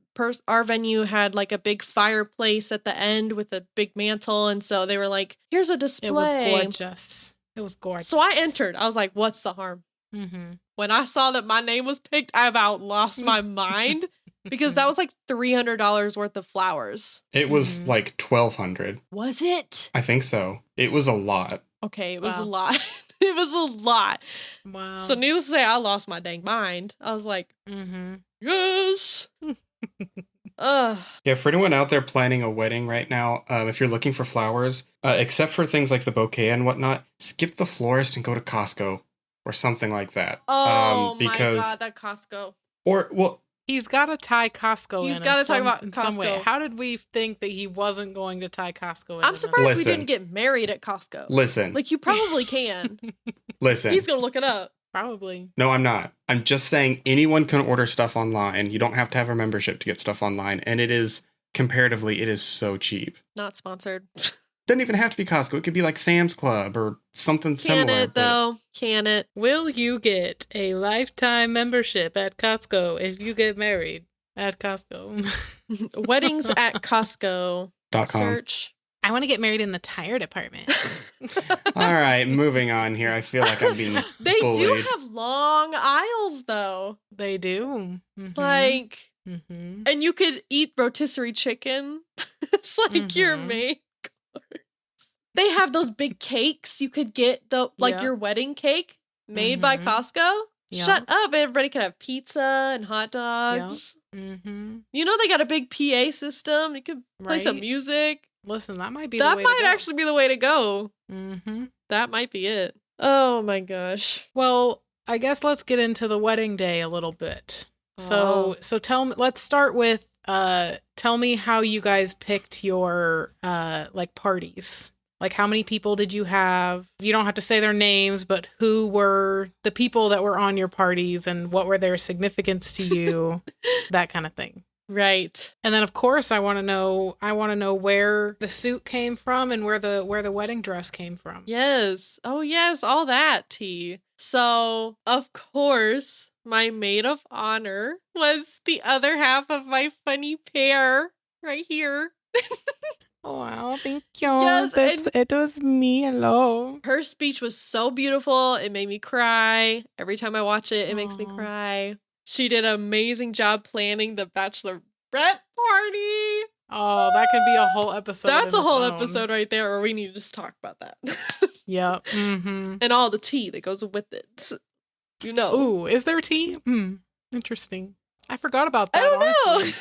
venue had like a big fireplace at the end with a big mantle. And so they were like, here's a display. It was gorgeous. It was gorgeous. So I entered. I was like, what's the harm? When I saw that my name was picked, I about lost my mind because that was like $300 worth of flowers. It was like $1,200. Was it? I think so. It was a lot. Okay, it was a lot. It was a lot. Wow. So needless to say, I lost my dang mind. I was like, yes. Yeah, for anyone out there planning a wedding right now, if you're looking for flowers, except for things like the bouquet and whatnot, skip the florist and go to Costco. Or something like that. Oh my God, that Costco. Or, well... He's got to tie Costco in. He's got to talk about in Costco. Some way. How did we think that he wasn't going to tie Costco in? I'm surprised we didn't get married at Costco. Listen. Like, you probably can. Listen. He's going to look it up. Probably. No, I'm not. I'm just saying anyone can order stuff online. You don't have to have a membership to get stuff online. And it is, comparatively, it is so cheap. Not sponsored. Doesn't even have to be Costco. It could be like Sam's Club or something similar. Can it, though? Can it? Will you get a lifetime membership at Costco if you get married at Costco? Weddings at Costco.com. Search. I want to get married in the tire department. All right, moving on here. I feel like I'm being They bullied. do have long aisles, though. They do. Like, and you could eat rotisserie chicken. It's like you're me. They have those big cakes you could get your wedding cake made by Costco. Shut up. Everybody can have pizza and hot dogs. You know they got a big PA system. You could play some music. Listen, that might be the way to go. That might actually be the way to go. That might be it. Oh my gosh. Well, I guess let's get into the wedding day a little bit. So tell me, let's start with tell me how you guys picked your like parties. Like, how many people did you have? You don't have to say their names, but who were the people that were on your parties and what were their significance to you? That kind of thing. Right. And then of course I want to know where the suit came from and where the wedding dress came from. Yes. Oh yes, all that tea. So, of course, my maid of honor was the other half of my funny pair right here. Oh, wow, thank you. Yes, it was me. Hello. Her speech was so beautiful. It made me cry. Every time I watch it, it makes me cry. She did an amazing job planning the bachelorette party. Oh, that could be a whole episode. That's a whole episode right there, or we need to just talk about that. Yep. Mm-hmm. And all the tea that goes with it. You know. Ooh, is there tea? Interesting. I forgot about that. I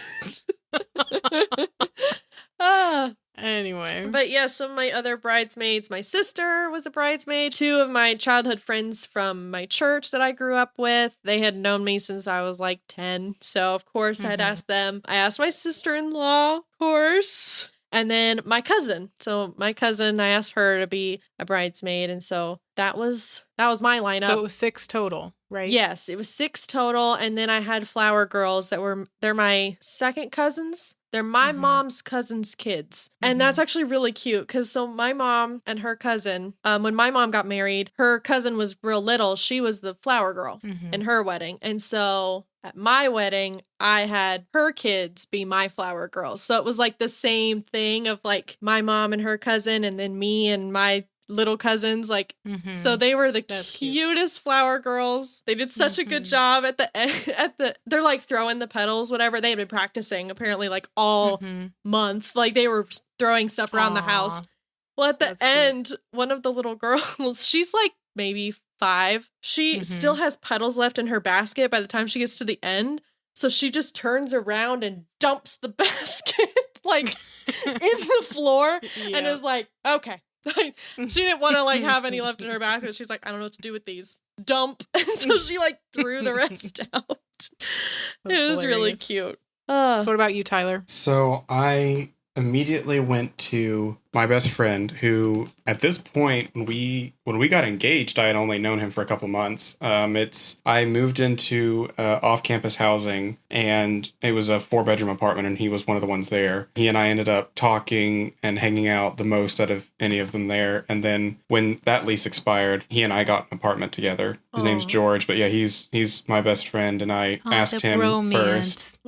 don't know. Anyway. But yeah, some of my other bridesmaids, my sister was a bridesmaid. 2 of my childhood friends from my church that I grew up with, they had known me since I was like 10. So of course I'd asked them. I asked my sister-in-law, of course. And then my cousin. So my cousin, I asked her to be a bridesmaid. And so that was my lineup. So it was 6 total, right? Yes, it was 6 total. And then I had flower girls they're my second cousins. They're my mom's cousin's kids. And that's actually really cute because so my mom and her cousin, when my mom got married, her cousin was real little. She was the flower girl in her wedding. And so at my wedding, I had her kids be my flower girls. So it was like the same thing of like my mom and her cousin and then me and my little cousins, like so they were the cutest flower girls. They did such a good job at the end. They're like throwing the petals, whatever. They had been practicing apparently like all month. Like they were throwing stuff around the house. Well, at the end, one of the little girls, she's like maybe 5. She still has petals left in her basket by the time she gets to the end. So she just turns around and dumps the basket like in the floor and is like, okay. She didn't want to like have any left in her basket. She's like, I don't know what to do with these. Dump. And so she like threw the rest out. It was really cute. So what about you, Tyler? So I immediately went to my best friend, who at this point, when we got engaged, I had only known him for a couple months. I moved into off-campus housing, and it was a 4-bedroom apartment, and he was one of the ones there. He and I ended up talking and hanging out the most out of any of them there. And then when that lease expired, he and I got an apartment together. His name's George, but yeah, he's my best friend, and I asked him first.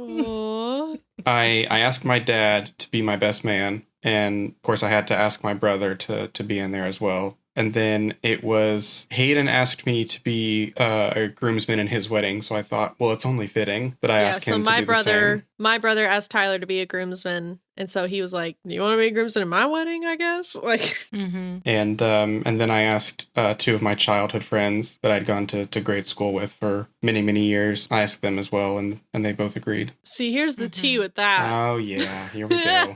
I asked my dad to be my best man, and of course I had to ask my brother to be in there as well. And then it was Hayden asked me to be a groomsman in his wedding, so I thought, well, it's only fitting that I asked him to do the same. My brother asked Tyler to be a groomsman, and so he was like, "You want to be a groomsman in my wedding, I guess?" Like, And then I asked 2 of my childhood friends that I'd gone to grade school with for many, many years. I asked them as well, and they both agreed. See, here's the tea with that. Oh yeah, here we go.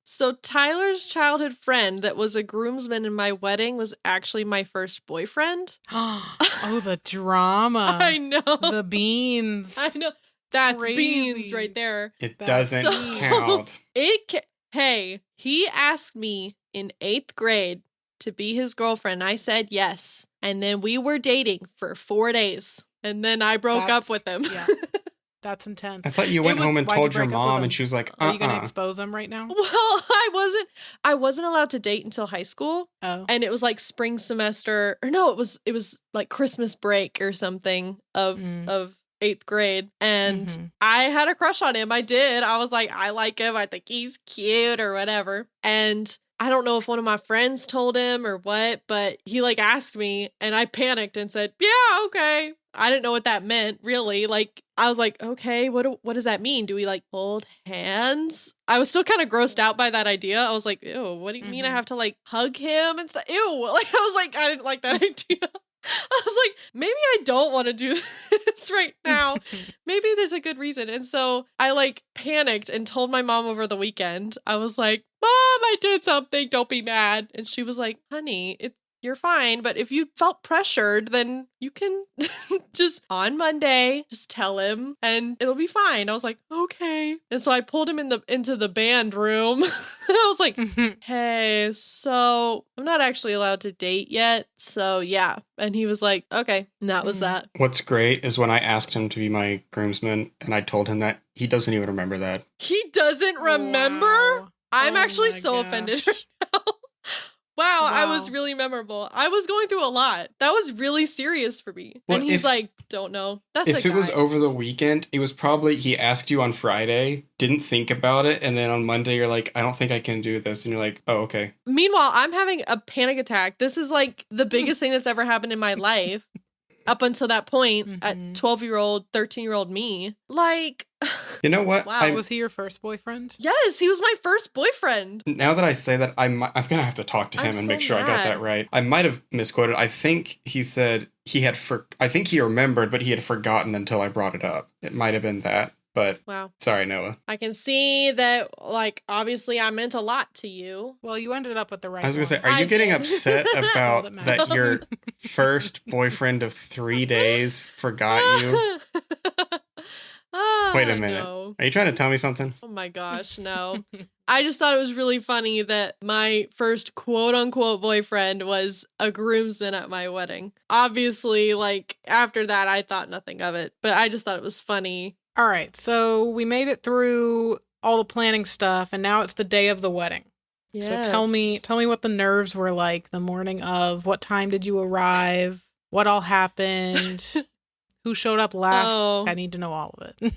So Tyler's childhood friend that was a groomsman in my wedding was actually my first boyfriend. Oh, the drama. I know. The beans. I know. That's crazy. Beans right there. It doesn't count. Hey, he asked me in 8th grade to be his girlfriend. I said yes. And then we were dating for 4 days. And then I broke up with him. Yeah. That's intense. I thought you went home and told your mom, and she was like, Are you going to expose him right now? Well, I wasn't allowed to date until high school. Oh. And it was like spring semester, or no, it was like Christmas break or something of 8th grade. And I had a crush on him. I did. I was like, I like him. I think he's cute or whatever. And I don't know if one of my friends told him or what, but he like asked me and I panicked and said, yeah, okay. I didn't know what that meant, really. Like, I was like, okay, what does that mean? Do we like hold hands? I was still kind of grossed out by that idea. I was like, ew, what do you mean I have to like hug him and stuff? Ew. Like, I was like, I didn't like that idea. I was like, maybe I don't want to do this right now. Maybe there's a good reason. And so I like panicked and told my mom over the weekend. I was like, Mom, I did something. Don't be mad. And she was like, honey, you're fine. But if you felt pressured, then you can just on Monday, just tell him and it'll be fine. I was like, okay. And so I pulled him into the band room. I was like, hey, so I'm not actually allowed to date yet. So yeah. And he was like, okay. And that was that. What's great is when I asked him to be my groomsman and I told him that, he doesn't even remember that. He doesn't remember? Wow. I'm actually so offended right now. Wow, I was really memorable. I was going through a lot. That was really serious for me. Well, and he's like, don't know. That's if it was over the weekend, it was probably he asked you on Friday, didn't think about it, and then on Monday you're like, I don't think I can do this. And you're like, oh, okay. Meanwhile, I'm having a panic attack. This is like the biggest thing that's ever happened in my life. Up until that point, at 12-year-old, 13-year-old me. Like, you know what? Wow, was he your first boyfriend? Yes, he was my first boyfriend. Now that I say that, I'm going to have to talk to him and make sure I got that right. I might have misquoted. I think he said I think he remembered, but he had forgotten until I brought it up. It might have been that. But wow. Sorry, Noah. I can see that, like, obviously I meant a lot to you. Well, you ended up with the right I was going to say, are you getting upset about that your first boyfriend of 3 days forgot you? Wait a minute. No. Are you trying to tell me something? Oh my gosh, no. I just thought it was really funny that my first quote-unquote boyfriend was a groomsman at my wedding. Obviously, like, after that, I thought nothing of it. But I just thought it was funny. All right, so we made it through all the planning stuff, and now it's the day of the wedding. Yes. So tell me what the nerves were like the morning of. What time did you arrive? What all happened? Who showed up last? Oh. I need to know all of it.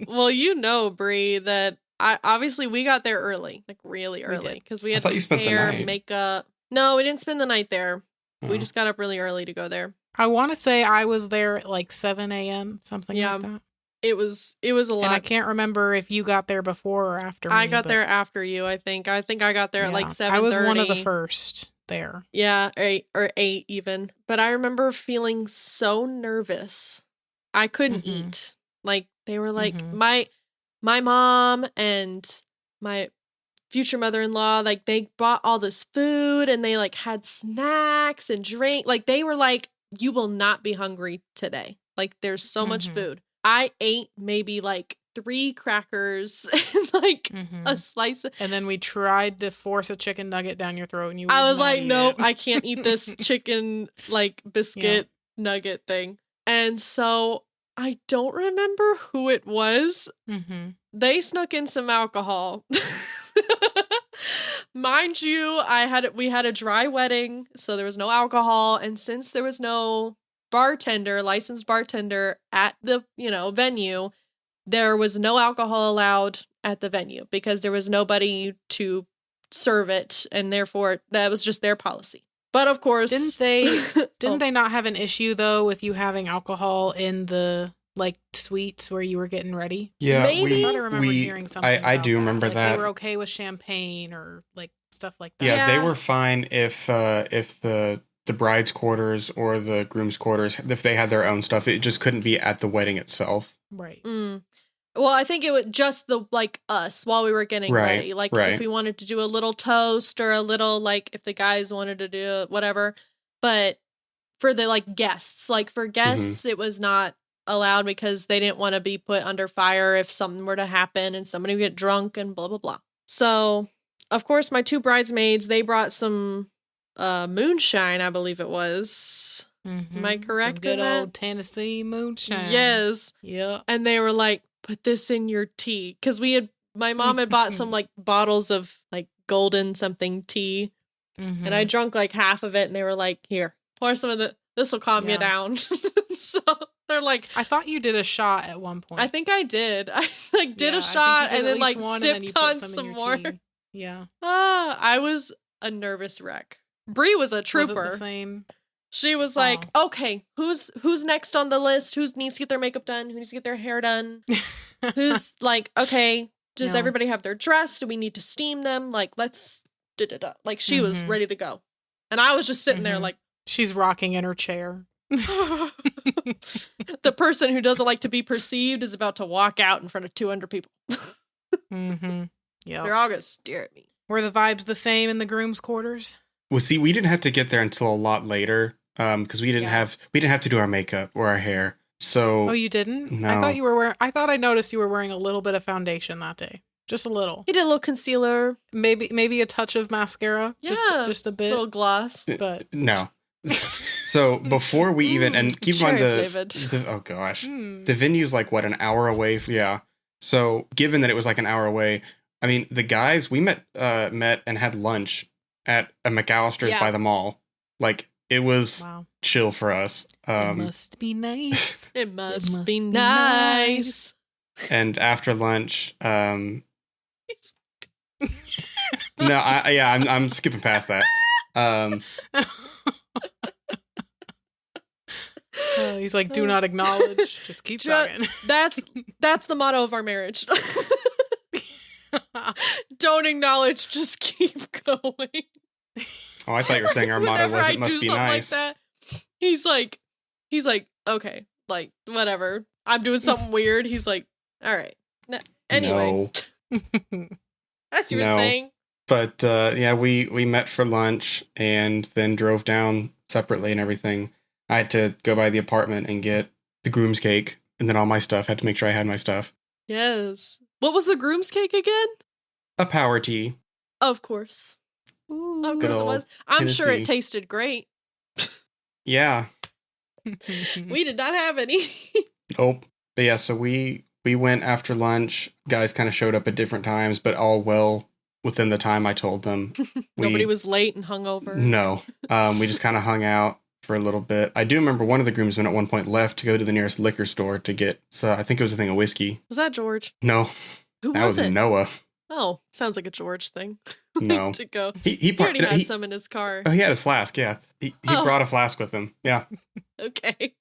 Well, you know, Brie, that obviously we got there early, like really early, because we had hair, makeup. No, we didn't spend the night there. Oh. We just got up really early to go there. I want to say I was there at like 7 a.m., something like that. It was a lot. And I can't remember if you got there before or after me. I got there after you, I think. I think I got there at like 7:30. I was one of the first there. Yeah, 8 even. But I remember feeling so nervous. I couldn't eat. Like, they were like, my mom and my future mother-in-law, like, they bought all this food and they like had snacks and drink. Like, they were like, you will not be hungry today. Like, there's so much food. I ate maybe like 3 crackers and like a slice of... And then we tried to force a chicken nugget down your throat and you I was like, nope, I can't eat this chicken like biscuit nugget thing. And so I don't remember who it was. They snuck in some alcohol. Mind you, we had a dry wedding, so there was no alcohol, and since there was no licensed bartender at the, venue, there was no alcohol allowed at the venue because there was nobody to serve it, and therefore that was just their policy. But of course, didn't they not have an issue though with you having alcohol in the like suites where you were getting ready? Yeah, maybe. I remember hearing something. I do remember like that they were okay with champagne or like stuff like that. Yeah, they were fine if the bride's quarters or the groom's quarters, if they had their own stuff, it just couldn't be at the wedding itself. Right. Well, I think it was just us while we were getting ready. Like if we wanted to do a little toast or a little like if the guys wanted to do whatever, but for the like guests, it was not allowed because they didn't want to be put under fire if something were to happen and somebody would get drunk and blah, blah, blah. So, of course, my 2 bridesmaids, they brought some moonshine, I believe it was. Am I correct in that? Good old Tennessee moonshine. Yes. Yeah. And they were like, put this in your tea. Because my mom had bought some like bottles of like golden something tea. And I drank like half of it and they were like, here, pour some of this will calm you down. So they're like, I thought you did a shot at one point. I think I did. I did a shot and then like sipped on some more. Tea. Yeah. I was a nervous wreck. Bree was a trooper. Was it the same? She was like, okay, who's next on the list? Who needs to get their makeup done? Who needs to get their hair done? Who's like, okay, does everybody have their dress? Do we need to steam them? Like, let's da-da-da. Like, she was ready to go. And I was just sitting there like. She's rocking in her chair. The person who doesn't like to be perceived is about to walk out in front of 200 people. Yeah. They're all going to stare at me. Were the vibes the same in the groom's quarters? Well, see, we didn't have to get there until a lot later, because we didn't have to do our makeup or our hair. So. Oh, you didn't? No. I thought I noticed you were wearing a little bit of foundation that day. Just a little. He did a little concealer. Maybe a touch of mascara. Yeah. Just a bit. Little gloss. But no. So before we even, and keep in mind oh gosh, the venue's like what, an hour away? Yeah. So given that it was like an hour away, I mean, the guys, we met and had lunch at a McAllister's by the mall. Like, it was chill for us. It must be nice. It must be nice. And after lunch, no, I'm skipping past that. He's like, do not acknowledge. Just keep talking. That's the motto of our marriage. Don't acknowledge, just keep going. Oh, I thought you were saying our motto was it must be nice. Like that, he's like, okay, like, whatever. I'm doing something weird. He's like, all right. Anyway. No. That's what you were saying. But we met for lunch and then drove down separately and everything. I had to go by the apartment and get the groom's cake and then all my stuff. I had to make sure I had my stuff. Yes. What was the groom's cake again? A power tea. Of course. Ooh, of course it was. I'm sure it tasted great. Yeah. We did not have any. Nope. But yeah, so we went after lunch. Guys kind of showed up at different times, but all well within the time I told them. Nobody was late and hungover. No. We just kind of hung out for a little bit. I do remember one of the groomsmen at one point left to go to the nearest liquor store to get, so I think it was a thing of whiskey. Was that George? No. Who that was it? Noah. Oh, sounds like a George thing. No. To go. He already had some in his car. Oh, he had his flask, yeah. He brought a flask with him. Yeah. Okay.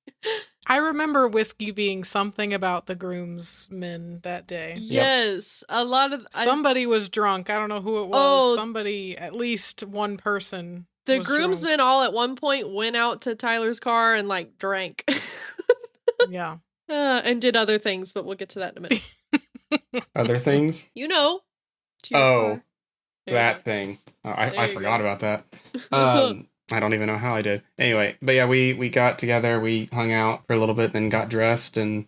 I remember whiskey being something about the groomsmen that day. Yes. A lot of... Somebody was drunk. I don't know who it was. Oh, somebody, at least one person. The groomsmen all at one point went out to Tyler's car and like drank. Yeah. And did other things, but we'll get to that in a minute. Other things? You know. Oh, that thing. I forgot about that. I don't even know how I did. Anyway, but yeah, we got together, we hung out for a little bit, then got dressed and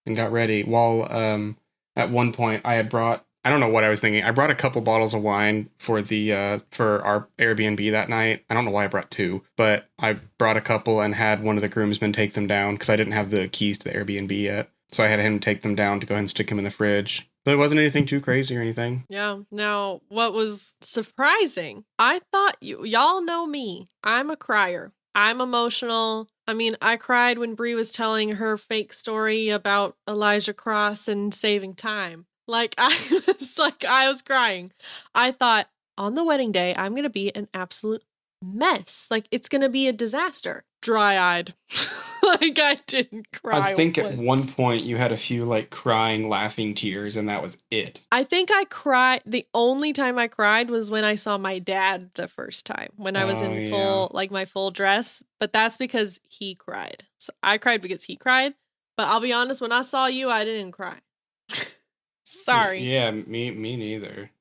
got ready. While at one point I had brought, I don't know what I was thinking. I brought a couple bottles of wine for our Airbnb that night. I don't know why I brought two, but I brought a couple and had one of the groomsmen take them down because I didn't have the keys to the Airbnb yet. So I had him take them down to go ahead and stick them in the fridge. But it wasn't anything too crazy or anything. Yeah. Now, what was surprising, I thought y'all know me. I'm a crier. I'm emotional. I mean, I cried when Bree was telling her fake story about Elijah Cross and saving time. I was crying. I thought on the wedding day, I'm going to be an absolute mess. Like, it's going to be a disaster. Dry-eyed. Like, I didn't cry. I think at one point you had a few like crying, laughing tears, and that was it. I think I cried. The only time I cried was when I saw my dad the first time, when I was in my full dress. But that's because he cried. So I cried because he cried. But I'll be honest, when I saw you, I didn't cry. Sorry. Yeah, me neither.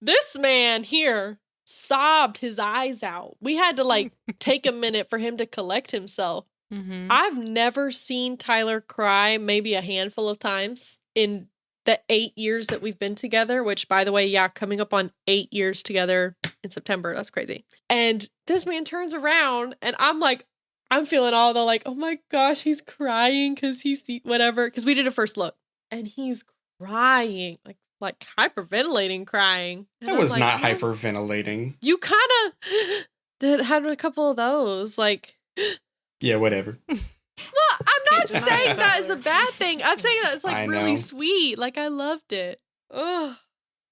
This man here sobbed his eyes out. We had to take a minute for him to collect himself. Mm-hmm. I've never seen Tyler cry maybe a handful of times in the 8 years that we've been together, which, by the way, coming up on 8 years together in September. That's crazy. And this man turns around and I'm feeling all the oh my gosh, he's crying because he's whatever. Because we did a first look and he's crying, like hyperventilating, crying. And that was not hyperventilating. You kind of had a couple of those, Yeah, whatever. Well, I'm not saying that is a bad thing. I'm saying that it's really sweet. I loved it. Ugh.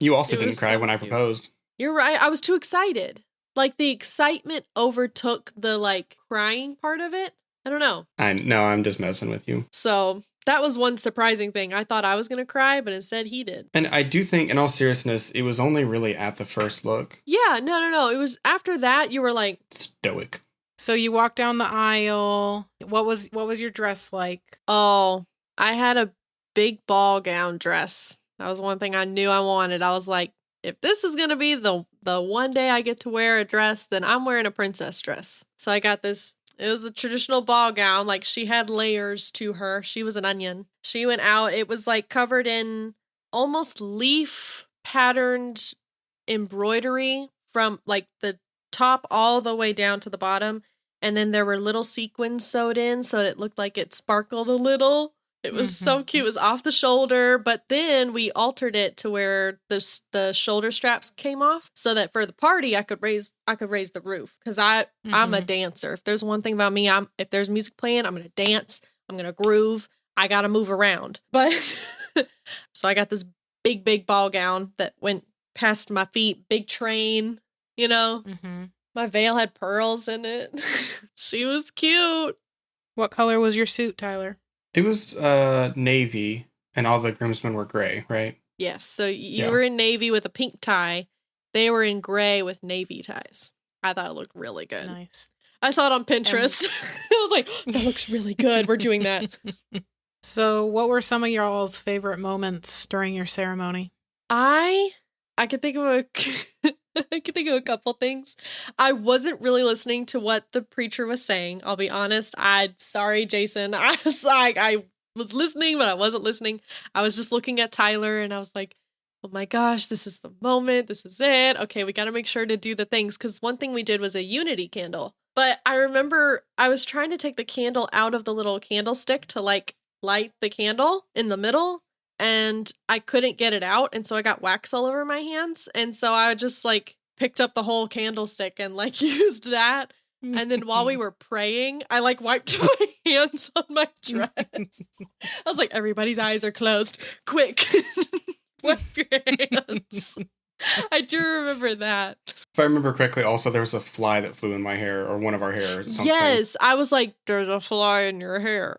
You also didn't cry when I proposed. You're right. I was too excited. The excitement overtook the crying part of it. I don't know. I'm just messing with you. So that was one surprising thing. I thought I was going to cry, but instead he did. And I do think, in all seriousness, it was only really at the first look. Yeah, no. It was after that you were stoic. So you walked down the aisle. What was your dress like? Oh, I had a big ball gown dress. That was one thing I knew I wanted. I was like, if this is going to be the the one day I get to wear a dress, then I'm wearing a princess dress. So I got this. It was a traditional ball gown. Like, she had layers to her. She was an onion. She went out. It was like covered in almost leaf patterned embroidery from like the top all the way down to the bottom. And then there were little sequins sewed in so it looked like it sparkled a little. It was so cute. It was off the shoulder, but then we altered it to where the shoulder straps came off so that for the party I could raise the roof because I'm a dancer. If there's one thing about me, if there's music playing, I'm gonna dance. I'm gonna groove. I gotta move around. But so I got this big ball gown that went past my feet, big train. You know, my veil had pearls in it. She was cute. What color was your suit, Tyler? It was navy, and all the groomsmen were gray, right? Yes. So you were in navy with a pink tie. They were in gray with navy ties. I thought it looked really good. Nice. I saw it on Pinterest. I was like, that looks really good. We're doing that. So what were some of y'all's favorite moments during your ceremony? I could think of a couple things. I wasn't really listening to what the preacher was saying. I'll be honest. Sorry, Jason. I was listening, but I wasn't listening. I was just looking at Tyler and I was like, oh my gosh, this is the moment. This is it. Okay, we got to make sure to do the things. Because one thing we did was a unity candle. But I remember I was trying to take the candle out of the little candlestick to like light the candle in the middle. And I couldn't get it out. And so I got wax all over my hands. And so I just like picked up the whole candlestick and like used that. And then while we were praying, I like wiped my hands on my dress. I was like, everybody's eyes are closed. Quick, wipe your hands. I do remember that. If I remember correctly, also there was a fly that flew in my hair or one of our hair. Or something. Yes. I was like, there's a fly in your hair.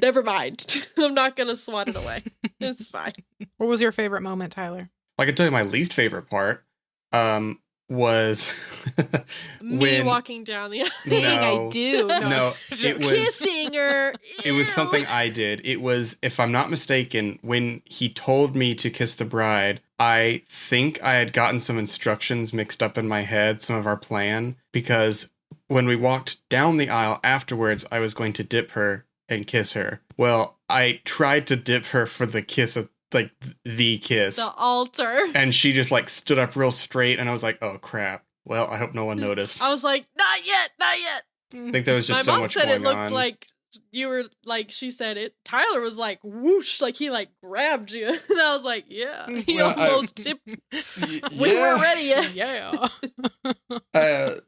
Never mind. I'm not going to swat it away. It's fine. What was your favorite moment, Tyler? I can tell you my least favorite part was me walking down the aisle. I do. No, it was kissing her. It was something I did. It was, if I'm not mistaken, when he told me to kiss the bride, I think I had gotten some instructions mixed up in my head, some of our plan, because when we walked down the aisle afterwards, I was going to dip her and kiss her. Well, I tried to dip her for the kiss of like the kiss. The altar. And she just like stood up real straight and I was like, oh crap. Well, I hope no one noticed. I was like, not yet. I think there was just my so mom much said going it looked on. like you were like, she said it. Tyler was like, whoosh, like he like grabbed you. And I was like, yeah. He almost tipped. We weren't ready yet. Yeah.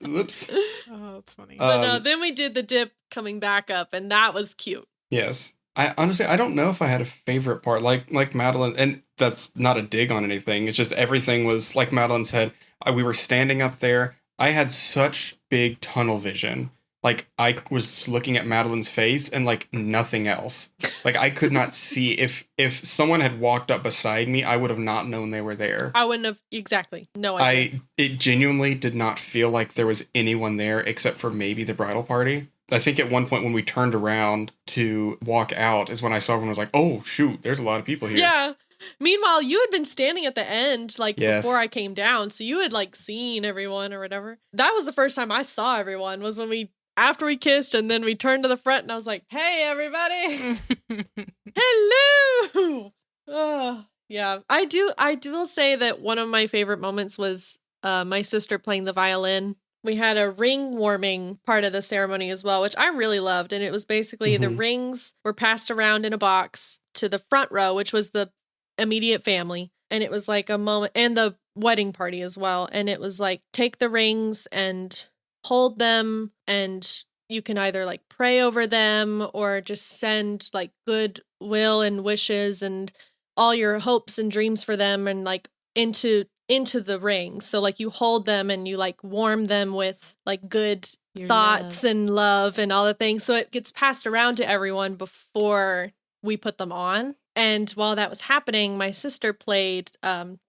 Whoops. Oh, that's funny. But no, then we did the dip coming back up, and that was cute. Yes. I honestly, I don't know if I had a favorite part. Like Madeleine, and that's not a dig on anything. It's just everything was, like Madeleine said, we were standing up there. I had such big tunnel vision. Like, I was looking at Madeleine's face and, like, nothing else. Like, I could not see. If someone had walked up beside me, I would have not known they were there. I wouldn't have, exactly. No idea. It genuinely did not feel like there was anyone there except for maybe the bridal party. I think at one point when we turned around to walk out is when I saw everyone was like, oh, shoot, there's a lot of people here. Yeah. Meanwhile, you had been standing at the end, like, yes. before I came down, so you had, like, seen everyone or whatever. That was the first time I saw everyone, was when after we kissed, and then we turned to the front, and I was like, hey, everybody! Hello! Oh, yeah. I will say that one of my favorite moments was my sister playing the violin. We had a ring warming part of the ceremony as well, which I really loved, and it was basically the rings were passed around in a box to the front row, which was the immediate family, and it was like a moment, and the wedding party as well, and it was like, take the rings and hold them, and you can either like pray over them or just send like goodwill and wishes and all your hopes and dreams for them and like into the rings. So like you hold them and you like warm them with like good thoughts and love and all the things. So it gets passed around to everyone before we put them on. And while that was happening, my sister played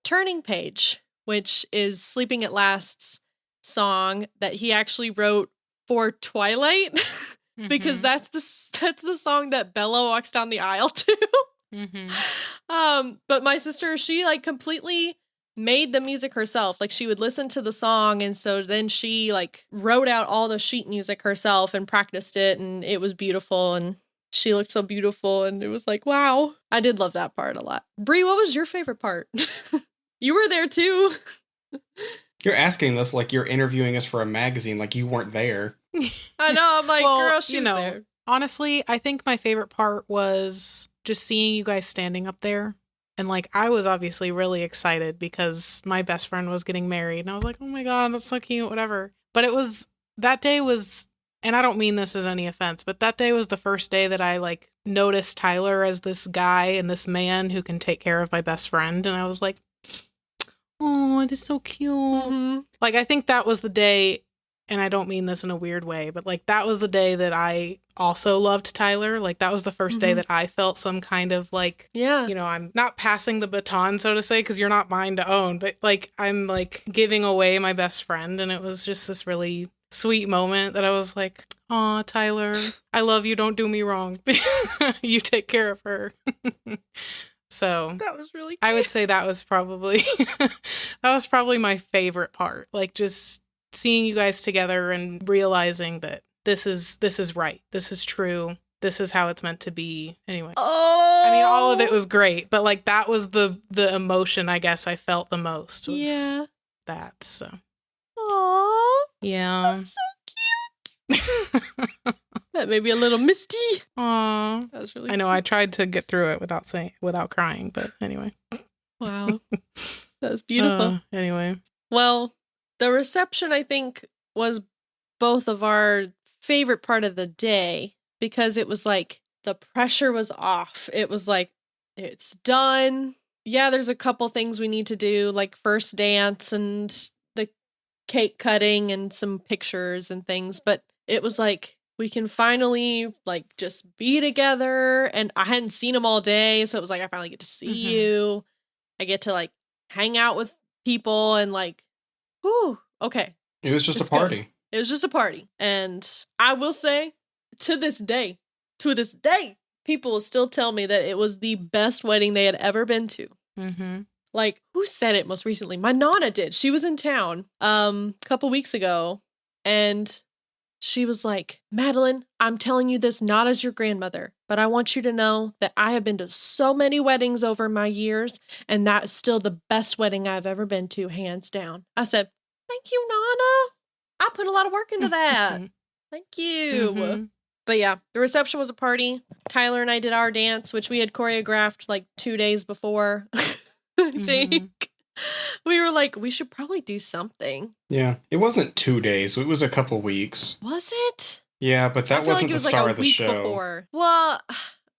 Turning Page, which is Sleeping at Last's song that he actually wrote for Twilight because that's the song that Bella walks down the aisle to. But my sister, she like completely made the music herself. Like she would listen to the song, and so then she like wrote out all the sheet music herself and practiced it, and it was beautiful, and she looked so beautiful, and it was like, wow. I did love that part a lot. Brie, what was your favorite part? You were there too. You're asking this like you're interviewing us for a magazine, like you weren't there. I know, I'm like, girl, she's there. Honestly, I think my favorite part was just seeing you guys standing up there. And like, I was obviously really excited because my best friend was getting married. And I was like, oh my God, that's so cute, whatever. But that day was, and I don't mean this as any offense, but that day was the first day that I like noticed Tyler as this guy and this man who can take care of my best friend. And I was like, oh, it is so cute. Mm-hmm. Like, I think that was the day, and I don't mean this in a weird way, but like that was the day that I also loved Tyler. Like that was the first day that I felt some kind of like, I'm not passing the baton, so to say, because you're not mine to own, but like I'm like giving away my best friend. And it was just this really sweet moment that I was like, aw, Tyler, I love you. Don't do me wrong. You take care of her. So that was really cute. I would say that was probably my favorite part. Like just seeing you guys together and realizing that this is right. This is true. This is how it's meant to be. Anyway. Oh, I mean, all of it was great, but like that was the emotion I guess I felt the most was that. So. Aww. Yeah. That's so cute. That made me a little misty. Aww. That was really I know, I tried to get through it without crying, but anyway. Wow. That was beautiful. Anyway. Well, the reception, I think, was both of our favorite part of the day because it was like the pressure was off. It was like, it's done. Yeah, there's a couple things we need to do, like first dance and the cake cutting and some pictures and things, but it was like, we can finally like just be together. And I hadn't seen him all day. So it was like, I finally get to see you. I get to like hang out with people and like, whew, okay. It was just a party. Good. It was just a party. And I will say to this day, people will still tell me that it was the best wedding they had ever been to. Mm-hmm. Like, who said it most recently? My Nana did. She was in town a couple weeks ago. And she was like, Madeleine, I'm telling you this not as your grandmother, but I want you to know that I have been to so many weddings over my years, and that is still the best wedding I've ever been to, hands down. I said, thank you, Nana. I put a lot of work into that. Thank you. Mm-hmm. But yeah, the reception was a party. Tyler and I did our dance, which we had choreographed like 2 days before, I think. We were like, we should probably do something. Yeah. It wasn't 2 days. It was a couple weeks. Was it? Yeah, but that wasn't the star of the show. Before. Well,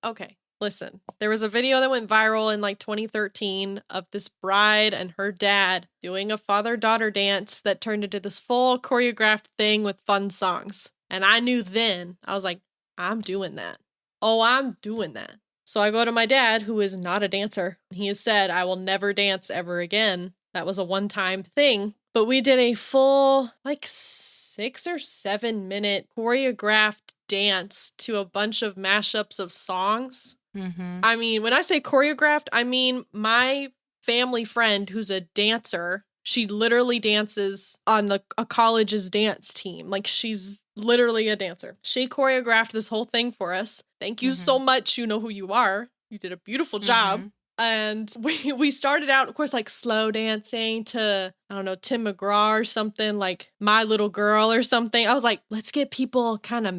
okay. Listen, there was a video that went viral in like 2013 of this bride and her dad doing a father-daughter dance that turned into this full choreographed thing with fun songs. And I knew then, I was like, I'm doing that. Oh, I'm doing that. So I go to my dad, who is not a dancer. He has said, I will never dance ever again. That was a one-time thing. But we did a full, like 6 or 7 minute choreographed dance to a bunch of mashups of songs. Mm-hmm. I mean, when I say choreographed, I mean my family friend who's a dancer. She literally dances on a college's dance team. Like, she's literally a dancer. She choreographed this whole thing for us. Thank you so much. You know who you are. You did a beautiful job. And we started out, of course, like slow dancing to, I don't know, Tim McGraw or something, like My Little Girl or something. I was like, let's get people kind of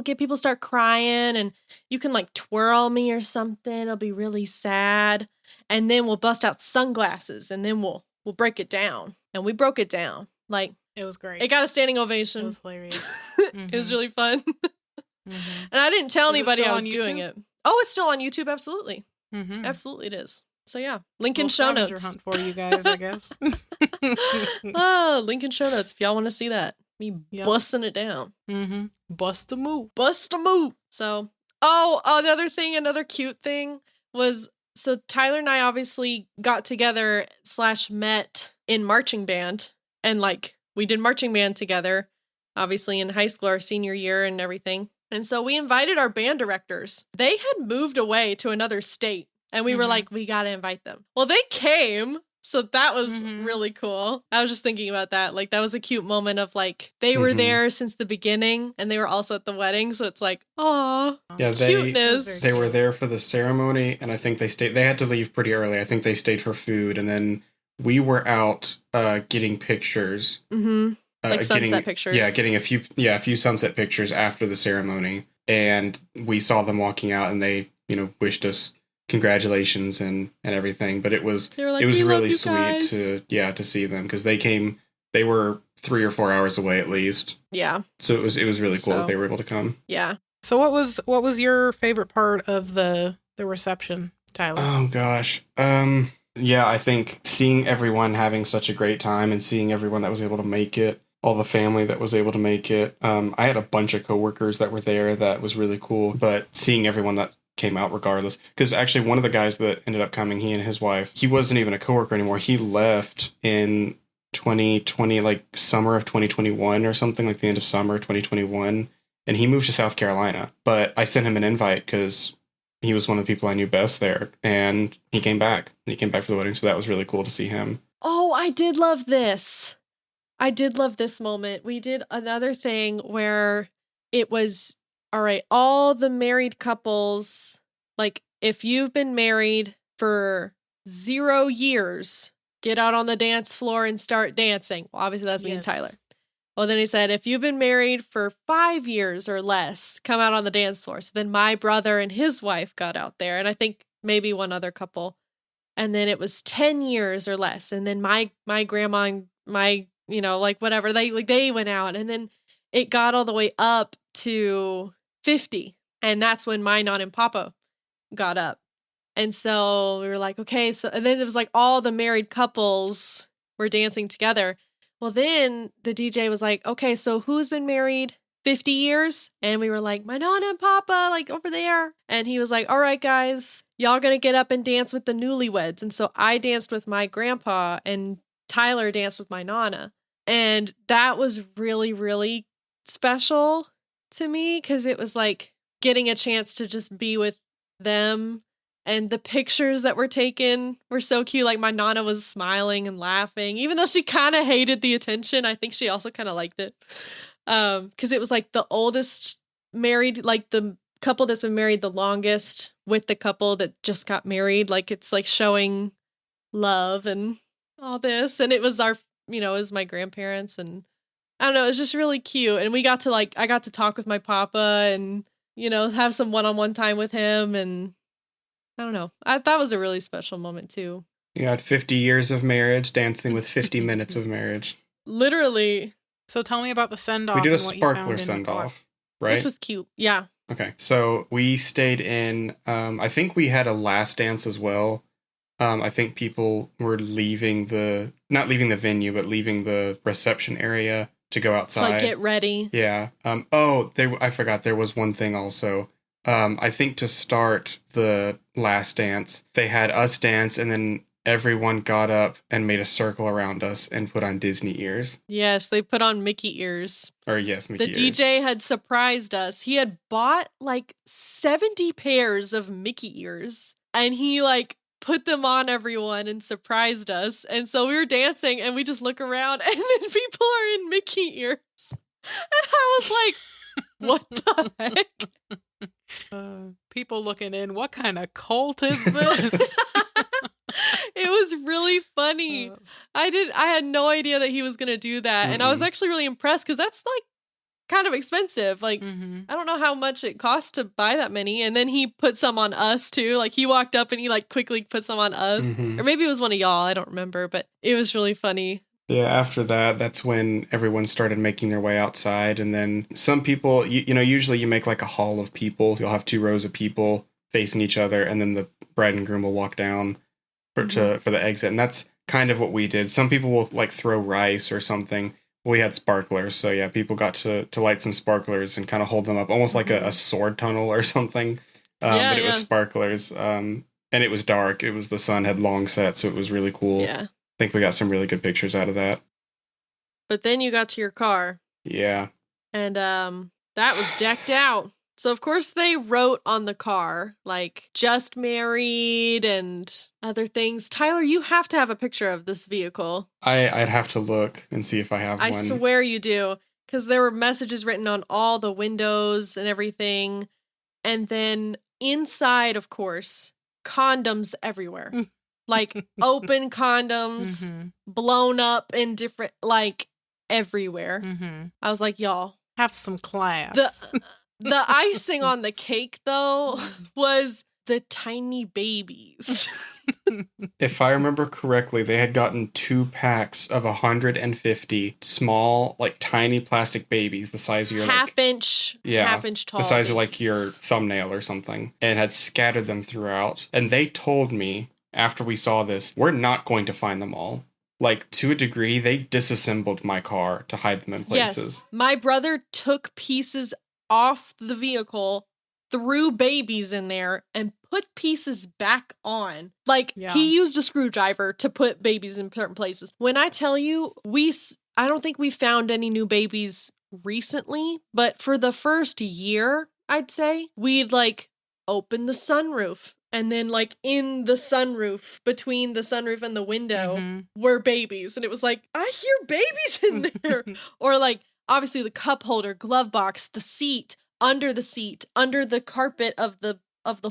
get people start crying, and you can like twirl me or something. It'll be really sad. And then we'll bust out sunglasses, and then we'll break it down. And we broke it down. Like, it was great. It got a standing ovation. It was hilarious. It was really fun. And I didn't tell anybody I was doing it. Oh, it's still on YouTube. Absolutely. Absolutely it is. So yeah, link in show notes. Hunt for you guys, I guess. Link in show notes if y'all want to see that. Me busting it down. Bust a move. Bust a move. So, another cute thing was, so Tyler and I obviously got together / met in marching band, and like we did marching band together, obviously in high school, our senior year and everything. And so we invited our band directors. They had moved away to another state, and we were like, we got to invite them. Well, they came So that was really cool. I was just thinking about that. Like, that was a cute moment of like, they were there since the beginning and they were also at the wedding. So it's like, oh, yeah, cuteness. They were there for the ceremony and I think they had to leave pretty early. I think they stayed for food and then we were out getting pictures. Like sunset pictures. Yeah, getting a few sunset pictures after the ceremony. And we saw them walking out and they, wished us congratulations and everything, but it was like, it was really sweet to see them because they were 3 or 4 hours away at least. Yeah. So it was really cool that they were able to come. Yeah. So what was your favorite part of the reception, Tyler? Oh gosh. Yeah, I think seeing everyone having such a great time and seeing everyone that was able to make it, all the family that was able to make it. I had a bunch of coworkers that were there that was really cool, but seeing everyone that came out regardless, because actually one of the guys that ended up coming, he and his wife, he wasn't even a coworker anymore. He left in 2020, like summer of 2021 or something, like the end of summer 2021, and he moved to South Carolina. But I sent him an invite because he was one of the people I knew best there, and he came back. He came back for the wedding, so that was really cool to see him. Oh, I did love this. I did love this moment. We did another thing where it was, all right, all the married couples, like if you've been married for 0 years, get out on the dance floor and start dancing. Well, obviously that's me and Tyler. Well, then he said, if you've been married for 5 years or less, come out on the dance floor. So then my brother and his wife got out there, and I think maybe one other couple. And then it was 10 years or less. And then my grandma and my, like whatever, they went out. And then it got all the way up to 50. And that's when my non and papa got up. And so we were like, okay. So, and then it was like all the married couples were dancing together. Well, then the DJ was like, okay, so who's been married 50 years? And we were like, my nana and papa, like over there. And he was like, all right, guys, y'all gonna get up and dance with the newlyweds. And so I danced with my grandpa and Tyler danced with my nana. And that was really, really special to me because it was like getting a chance to just be with them. And the pictures that were taken were so cute. Like my nana was smiling and laughing, even though she kind of hated the attention. I think she also kind of liked it. Because it was like the oldest married, like the couple that's been married the longest with the couple that just got married. Like it's like showing love and all this. And it was it was my grandparents. And I don't know, it was just really cute. And we got to I got to talk with my papa and, have some one-on-one time with him. And I don't know. That was a really special moment too. You had 50 years of marriage dancing with 50 minutes of marriage. Literally. So tell me about the send-off. We did a sparkler send-off, right? Which was cute. Yeah. Okay. So we stayed in, I think we had a last dance as well. I think people were not leaving the venue, but leaving the reception area to go outside. To get ready. Yeah. I forgot there was one thing also. I think to start the last dance, they had us dance and then everyone got up and made a circle around us and put on Disney ears. Yes, they put on Mickey ears. Mickey ears. The DJ had surprised us. He had bought 70 pairs of Mickey ears and he put them on everyone and surprised us. And so we were dancing and we just look around and then people are in Mickey ears. And I was like, what the heck? People looking in, what kind of cult is this? It was really funny. I had no idea that he was going to do that. Mm-hmm. And I was actually really impressed because that's kind of expensive. I don't know how much it costs to buy that many. And then he put some on us too. He walked up and he quickly put some on us. Mm-hmm. Or maybe it was one of y'all. I don't remember, but it was really funny. Yeah, after that's when everyone started making their way outside. And then some people, usually you make a hall of people. You'll have 2 rows of people facing each other. And then the bride and groom will walk down for the exit. And that's kind of what we did. Some people will throw rice or something. We had sparklers. So yeah, people got to light some sparklers and kind of hold them up almost like a sword tunnel or something. But it was sparklers. And it was dark. The sun had long set. So it was really cool. Yeah. I think we got some really good pictures out of that. But then you got to your car. Yeah. And that was decked out. So, of course, they wrote on the car, like, just married and other things. Tyler, you have to have a picture of this vehicle. I'd have to look and see if I have one. I swear you do, because there were messages written on all the windows and everything. And then inside, of course, condoms everywhere. Like, open condoms, blown up in different, like, everywhere. I was like, y'all. Have some class. The icing on the cake, though, was the tiny babies. If I remember correctly, they had gotten 2 packs of 150 small, like tiny plastic babies, the size of your half inch tall, the size babies. of like your thumbnail or something, and had scattered them throughout. And they told me after we saw this, we're not going to find them all. Like, to a degree, they disassembled my car to hide them in places. Yes, my brother took pieces off the vehicle, threw babies in there, and put pieces back on. Like, he used a screwdriver to put babies in certain places. When I tell you, I don't think we found any new babies recently, but for the first year, I'd say, we'd, like, open the sunroof. And then, like, in the sunroof, between the sunroof and the window, were babies. And it was like, I hear babies in there. Or, like, obviously the cup holder, glove box, the seat, under the carpet of the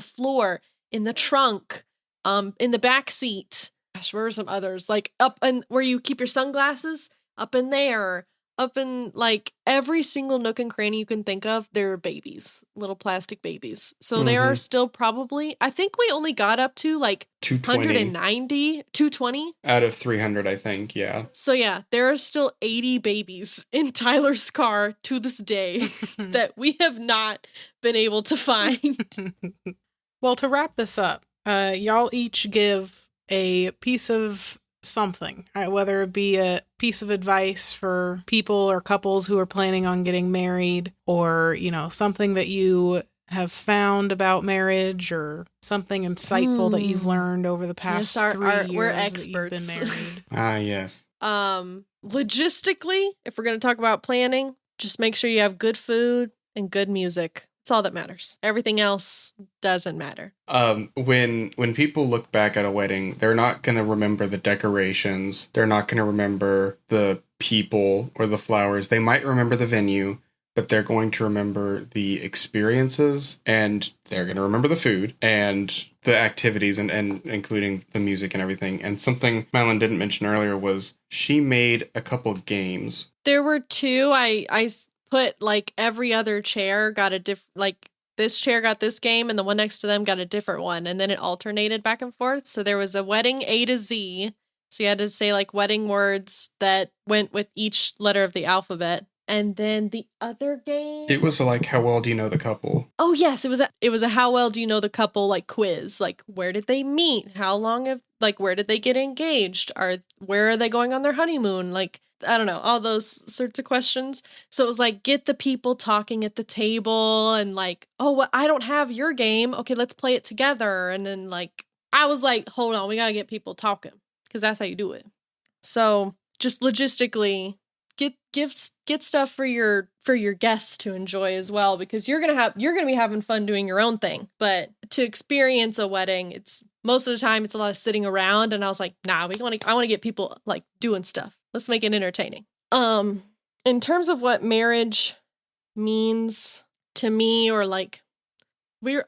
floor, in the trunk, in the back seat. Gosh, where were some others? Like, up and where you keep your sunglasses, up in there. Up in, like, every single nook and cranny you can think of, there are babies, little plastic babies. So there are still probably, I think we only got up to, like, 220 out of 300, I think, yeah. So yeah, there are still 80 babies in Tyler's car to this day that we have not been able to find. Well, to wrap this up, y'all each give a piece of something, whether it be a piece of advice for people or couples who are planning on getting married, or, you know, something that you have found about marriage, or something insightful that you've learned over the past 3 years we're experts. that you've been married. Yes. Logistically, if we're going to talk about planning, just make sure you have good food and good music. It's all that matters. Everything else doesn't matter. When people look back at a wedding, they're not going to remember the decorations. They're not going to remember the people or the flowers. They might remember the venue, but they're going to remember the experiences, and they're going to remember the food and the activities, and including the music and everything. And something Madeleine didn't mention earlier was she made a couple games. There were 2. I put, like, every other chair got a different, like, this chair got this game and the one next to them got a different one, and then it alternated back and forth. So there was a wedding A to Z, so you had to say, like, wedding words that went with each letter of the alphabet. And then the other game, it was like, how well do you know the couple? Oh yes, it was a how well do you know the couple, like, quiz. Like, where did they meet? How long where did they get engaged? Where are they going on their honeymoon? Like, I don't know, all those sorts of questions. So it was like, get the people talking at the table, and like, oh, well, I don't have your game. Okay, let's play it together. And then, like, I was like, hold on, we gotta get people talking, because that's how you do it. So just logistically, get stuff for your guests to enjoy as well, because you're gonna be having fun doing your own thing. But to experience a wedding, it's most of the time it's a lot of sitting around. And I was like, nah, I want to get people, like, doing stuff. Let's make it entertaining. In terms of what marriage means to me, or like,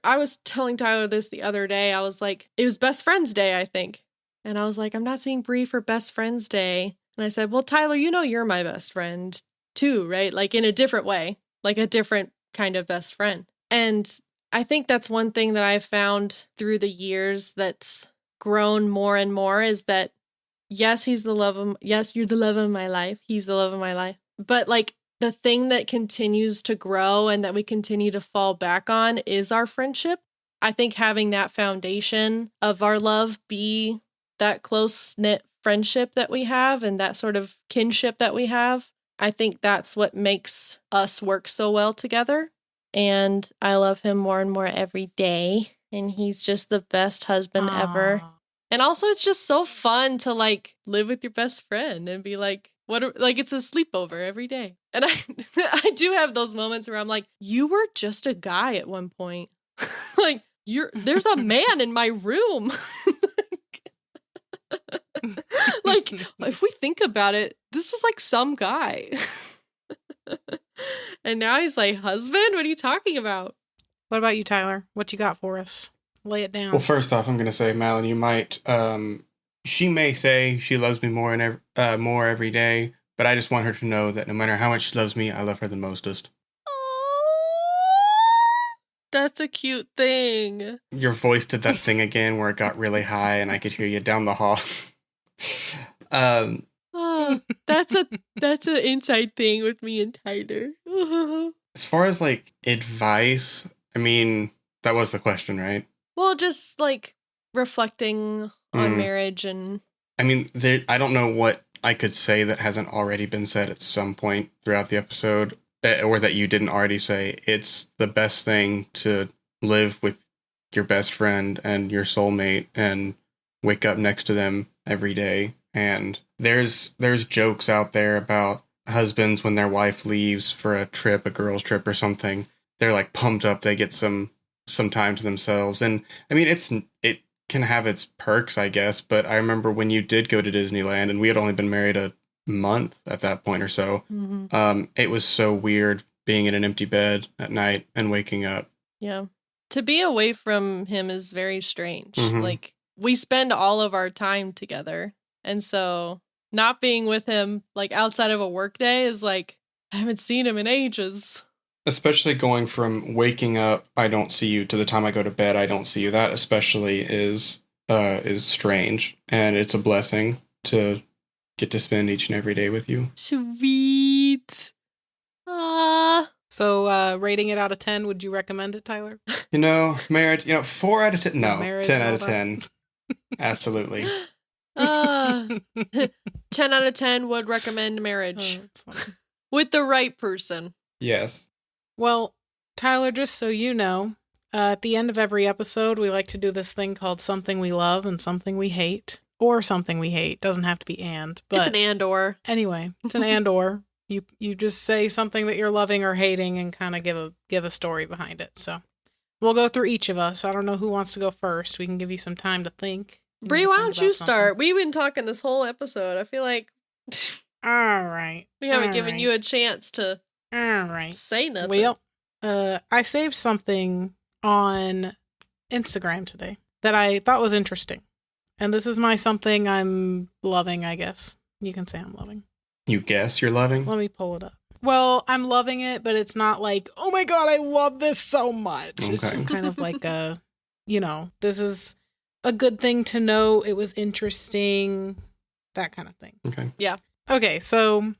I was telling Tyler this the other day. I was like, it was Best Friends Day, I think. And I was like, I'm not seeing Bree for Best Friends Day. And I said, well, Tyler, you know you're my best friend too, right? Like, in a different way, like a different kind of best friend. And I think that's one thing that I've found through the years that's grown more and more, is that yes, you're the love of my life. He's the love of my life. But, like, the thing that continues to grow and that we continue to fall back on is our friendship. I think having that foundation of our love be that close-knit friendship that we have, and that sort of kinship that we have, I think that's what makes us work so well together. And I love him more and more every day. And he's just the best husband ever. And also, it's just so fun to, like, live with your best friend and be like, It's a sleepover every day. And I do have those moments where I'm like, you were just a guy at one point. Like, there's a man in my room. Like, if we think about it, this was like some guy. And now he's like, husband? What are you talking about? What about you, Tyler? What you got for us? Lay it down. Well, first off, I'm going to say, Madeleine, you might, she may say she loves me more every day, but I just want her to know that no matter how much she loves me, I love her the mostest. That's a cute thing. Your voice did that thing again where it got really high and I could hear you down the hall. That's an inside thing with me and Tyler. As far as like advice, I mean, that was the question, right? Well, just like reflecting on marriage and... I mean, I don't know what I could say that hasn't already been said at some point throughout the episode, or that you didn't already say. It's the best thing to live with your best friend and your soulmate and wake up next to them every day. And there's jokes out there about husbands when their wife leaves for a trip, a girl's trip or something. They're like pumped up. They get some time to themselves. And I mean, it can have its perks, I guess. But I remember when you did go to Disneyland, and we had only been married a month at that point or so. Mm-hmm. It was so weird being in an empty bed at night and waking up. Yeah. To be away from him is very strange. Mm-hmm. Like, we spend all of our time together. And so not being with him, like, outside of a work day is like, I haven't seen him in ages. Especially going from waking up, I don't see you, to the time I go to bed, I don't see you. That especially is strange. And it's a blessing to get to spend each and every day with you. Sweet. So, rating it out of 10, would you recommend it, Tyler? Marriage, 4 out of 10. No, marriage, 10 out of 10. Absolutely. 10 out of 10 would recommend marriage. With the right person. Yes. Well, Tyler, just so you know, at the end of every episode, we like to do this thing called Something We Love and Something We Hate. Or Something We Hate. Doesn't have to be but it's an and/or. Anyway, it's an and/or. You just say something that you're loving or hating and kind of give a story behind it. So we'll go through each of us. I don't know who wants to go first. We can give you some time to think. Bree, why don't you start? We've been talking this whole episode. I feel like all right. We haven't given you a chance to say nothing. Well, I saved something on Instagram today that I thought was interesting. And this is my something I'm loving, I guess. You can say I'm loving. You guess you're loving? Let me pull it up. Well, I'm loving it, but it's not like, oh my God, I love this so much. Okay. It's just kind of like this is a good thing to know. It was interesting, that kind of thing. Okay. Yeah. Okay, so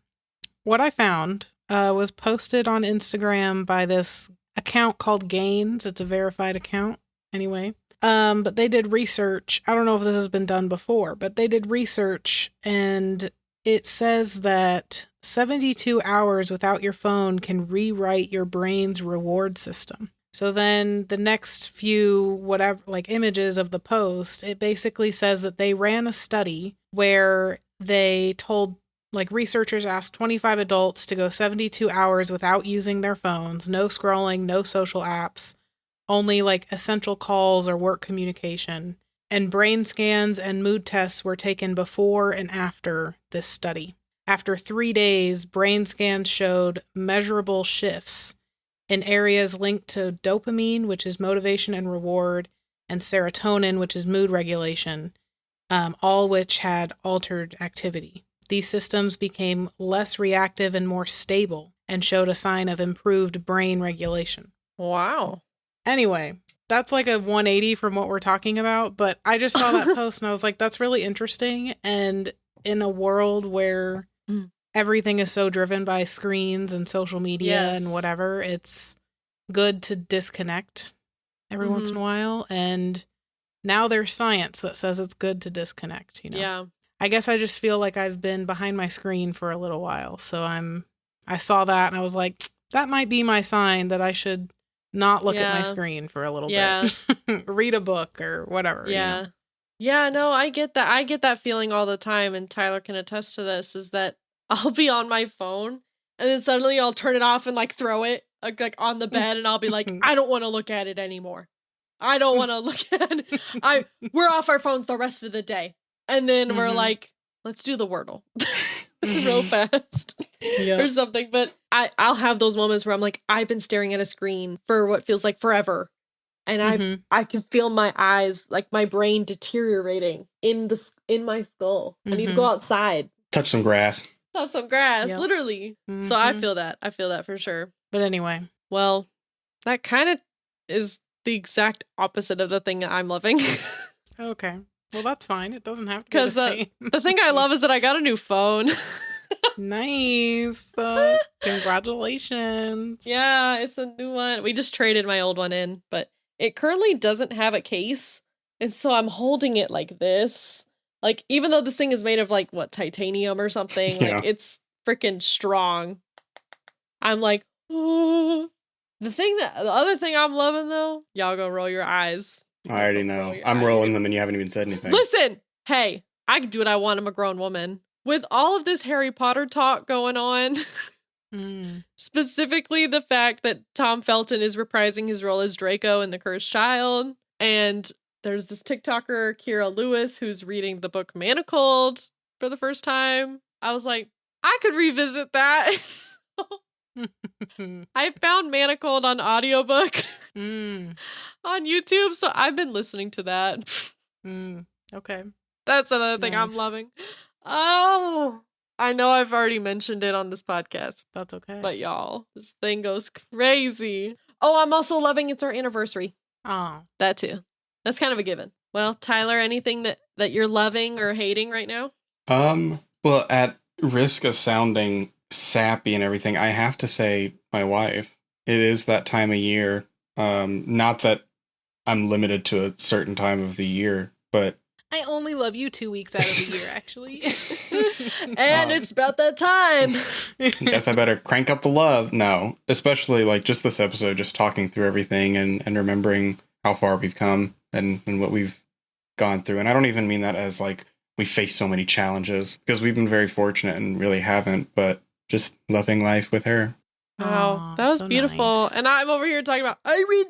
what I found was posted on Instagram by this account called Gains. It's a verified account, anyway. But they did research. I don't know if this has been done before, but they did research, and it says that 72 hours without your phone can rewrite your brain's reward system. So then the next few images of the post, it basically says that they ran a study where they told, researchers asked 25 adults to go 72 hours without using their phones, no scrolling, no social apps, only essential calls or work communication. And brain scans and mood tests were taken before and after this study. After 3 days, brain scans showed measurable shifts in areas linked to dopamine, which is motivation and reward, and serotonin, which is mood regulation, all which had altered activity. These systems became less reactive and more stable and showed a sign of improved brain regulation. Wow. Anyway, that's like a 180 from what we're talking about, but I just saw that post and I was like, that's really interesting. And in a world where everything is so driven by screens and social media and whatever, it's good to disconnect every once in a while. And now there's science that says it's good to disconnect, Yeah. I guess I just feel like I've been behind my screen for a little while. So I saw that and I was like, that might be my sign that I should not look at my screen for a little bit. Read a book or whatever. Yeah. Yeah, no, I get that. I get that feeling all the time, and Tyler can attest to this, is that I'll be on my phone and then suddenly I'll turn it off and like throw it like on the bed and I'll be like, I don't want to look at it anymore. I don't want to look at it. We're off our phones the rest of the day. And then we're like, let's do the Wordle real fast or something. But I'll have those moments where I'm like, I've been staring at a screen for what feels like forever. And I can feel my eyes, like my brain deteriorating in my skull. I need to go outside. Touch some grass. Literally. So I feel that. I feel that for sure. But anyway. Well, that kind of is the exact opposite of the thing that I'm loving. Okay. Well, that's fine. It doesn't have to be the same. The thing I love is that I got a new phone. Nice. Congratulations. Yeah, it's a new one. We just traded my old one in, but it currently doesn't have a case. And so I'm holding it like this. Like, even though this thing is made of, like, what, titanium or something, like, it's freaking strong. I'm like, oh. The other thing I'm loving, though, y'all gonna roll your eyes. I already know. I'm rolling them and you haven't even said anything. Listen, hey, I can do what I want. I'm a grown woman. With all of this Harry Potter talk going on, specifically the fact that Tom Felton is reprising his role as Draco in The Cursed Child, and there's this TikToker, Kira Lewis, who's reading the book Manacled for the first time. I was like, I could revisit that. I found Manacled on audiobook on YouTube, so I've been listening to that. Okay. That's another thing I'm loving. Oh, I know I've already mentioned it on this podcast. That's okay. But y'all, this thing goes crazy. Oh, I'm also loving it's our anniversary. Oh. That too. That's kind of a given. Well, Tyler, anything that you're loving or hating right now? Well, at risk of sounding sappy and everything, I have to say my wife. It is that time of year. Not that I'm limited to a certain time of the year, but I only love you 2 weeks out of the year, actually. And it's about that time. Guess I better crank up the love. No, especially like just this episode, just talking through everything and remembering how far we've come and what we've gone through. And I don't even mean that as like we face so many challenges, because we've been very fortunate and really haven't, but just loving life with her. Wow, that was so beautiful. Nice. And I'm over here talking about, I read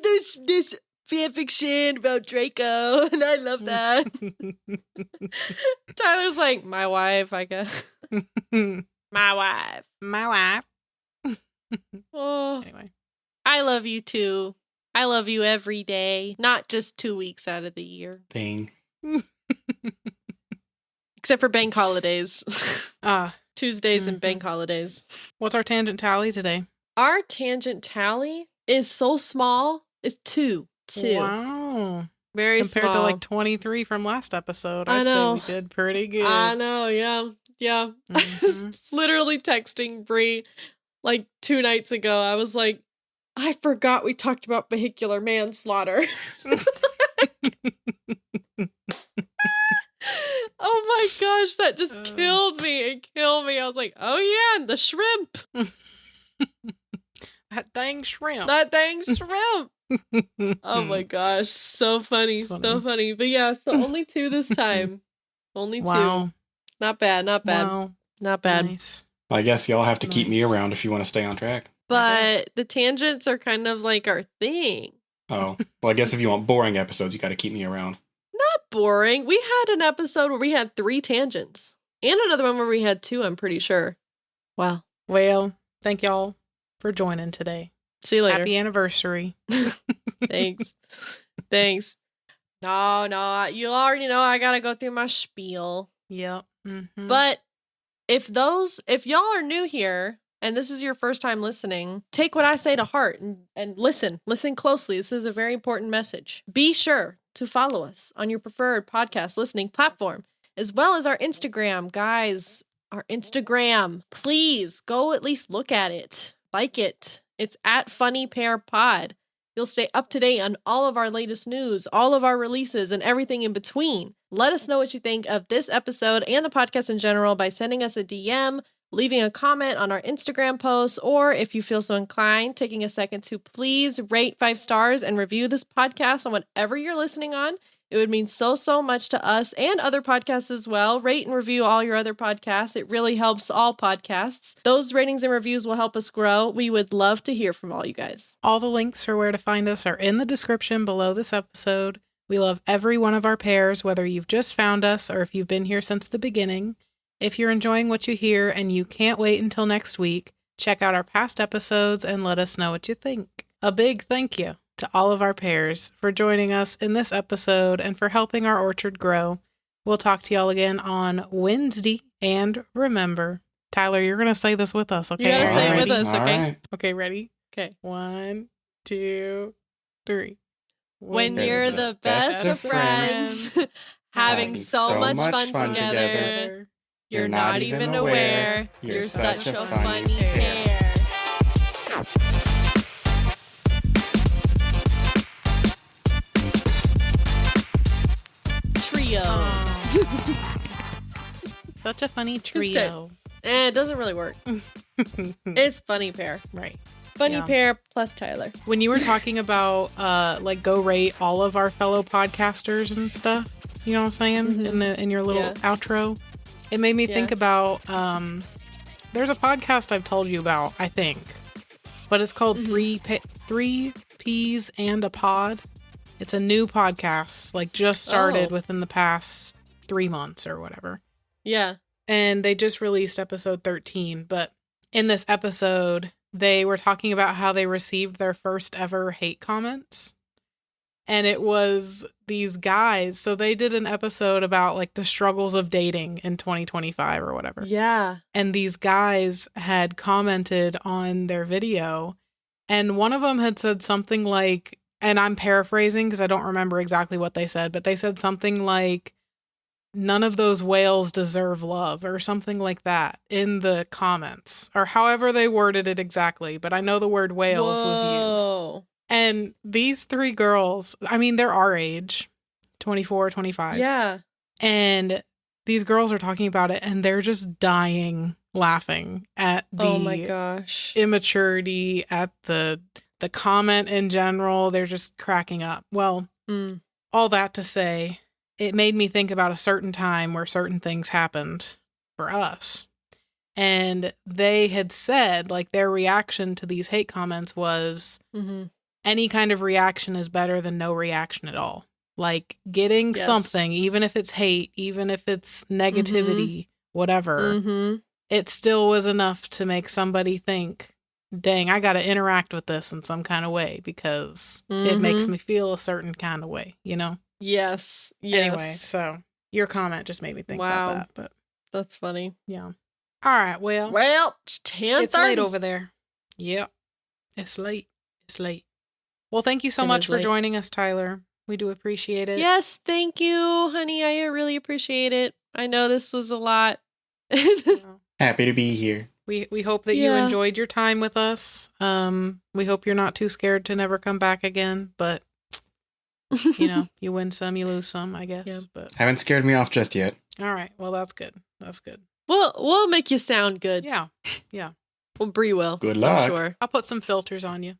this fan fiction about Draco, and I love that. Tyler's like, my wife, I guess. My wife. Oh, anyway. I love you too. I love you every day, not just 2 weeks out of the year. Dang. Except for bank holidays. Tuesdays and bank holidays. What's our tangent tally today? Our tangent tally is so small. It's 2. Wow. Very Compared small. to like 23 from last episode, I'd say we did pretty good. I know, yeah. Yeah. I was literally texting Brie like 2 nights ago. I was like, I forgot we talked about vehicular manslaughter. Oh my gosh, that just killed me. It killed me. I was like, oh yeah, and the shrimp. That dang shrimp. Oh my gosh, so funny, so funny. But yeah, so only 2 this time. Only 2. Not bad, not bad. Wow. Not bad. Nice. Well, I guess y'all have to keep me around if you want to stay on track. But the tangents are kind of like our thing. Oh, well, I guess if you want boring episodes, you got to keep me around. Not boring. We had an episode where we had 3 tangents. And another one where we had 2, I'm pretty sure. Wow. Well, thank y'all for joining today. See you later. Happy anniversary. Thanks. No, you already know I gotta go through my spiel. Yep. Mm-hmm. But if y'all are new here and this is your first time listening, take what I say to heart and listen closely. This is a very important message. Be sure to follow us on your preferred podcast listening platform, as well as our Instagram. Guys, our Instagram. Please go at least look at it. Like it. It's at FunnyPairPod. You'll stay up to date on all of our latest news, all of our releases, and everything in between. Let us know what you think of this episode and the podcast in general by sending us a DM, leaving a comment on our Instagram post, or if you feel so inclined, taking a second to please rate 5 stars and review this podcast on whatever you're listening on. It would mean so, so much to us and other podcasts as well. Rate and review all your other podcasts. It really helps all podcasts. Those ratings and reviews will help us grow. We would love to hear from all you guys. All the links for where to find us are in the description below this episode. We love every one of our pairs, whether you've just found us or if you've been here since the beginning. If you're enjoying what you hear and you can't wait until next week, check out our past episodes and let us know what you think. A big thank you to all of our pairs for joining us in this episode and for helping our orchard grow. We'll talk to y'all again on Wednesday. And remember, Tyler, you're going to say this with us, okay? You got to say it with us, okay? Right. Okay, ready? Okay. 1, 2, 3. When you're the best of friends, having so much fun together, you're not even aware. You're such a funny pair. Trio. Such a funny trio. It doesn't really work. It's funny pair. Right. Funny pair plus Tyler. When you were talking about go rate all of our fellow podcasters and stuff, you know what I'm saying? Mm-hmm. In your little outro, it made me think about there's a podcast I've told you about, I think. But it's called Three Peas and a Pod. It's a new podcast, like just started within the past 3 months or whatever. Yeah. And they just released episode 13, but in this episode they were talking about how they received their first ever hate comments. And it was these guys. So they did an episode about like the struggles of dating in 2025 or whatever. Yeah. And these guys had commented on their video. And one of them had said something like, and I'm paraphrasing because I don't remember exactly what they said, but they said something like, none of those whales deserve love or something like that in the comments or however they worded it exactly. But I know the word whales was used. And these 3 girls, I mean, they're our age, 24, 25. Yeah. And these girls are talking about it and they're just dying laughing at the oh my gosh, immaturity, at the comment in general. They're just cracking up. Well, all that to say, it made me think about a certain time where certain things happened for us. And they had said, like, their reaction to these hate comments was any kind of reaction is better than no reaction at all. Like, getting something, even if it's hate, even if it's negativity, whatever, it still was enough to make somebody think, dang, I got to interact with this in some kind of way because it makes me feel a certain kind of way, you know? Yes. Anyway, so your comment just made me think about that. But that's funny. Yeah. All right. Well, it's 10:30. It's late over there. Yep. It's late. It's late. Well, thank you so much for joining us, Tyler. We do appreciate it. Yes, thank you, honey. I really appreciate it. I know this was a lot. Happy to be here. We hope that you enjoyed your time with us. We hope you're not too scared to never come back again, but you know, you win some, you lose some, I guess. Yeah. But haven't scared me off just yet. All right. Well, that's good. That's good. We'll make you sound good. Yeah. Yeah. Well, Bree will. Good luck. I'm sure. I'll put some filters on you.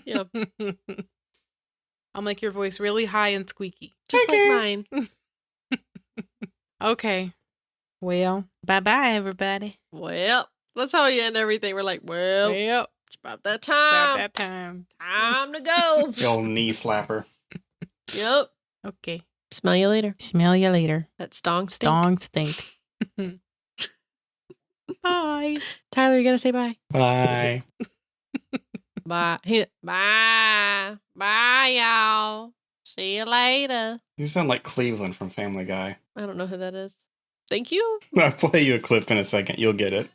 Yeah. I'll make your voice really high and squeaky. Just like mine. Okay. Well, bye-bye, everybody. Well, that's how we end everything. We're like, well, it's about that time. About that time. Time to go. The old knee slapper. Yep. Okay. Smell you later. Smell you later. That stong stink. Stong stink. Bye. Tyler, you gotta say bye. Bye. Bye. Bye. Bye, y'all. See you later. You sound like Cleveland from Family Guy. I don't know who that is. Thank you. I'll play you a clip in a second. You'll get it.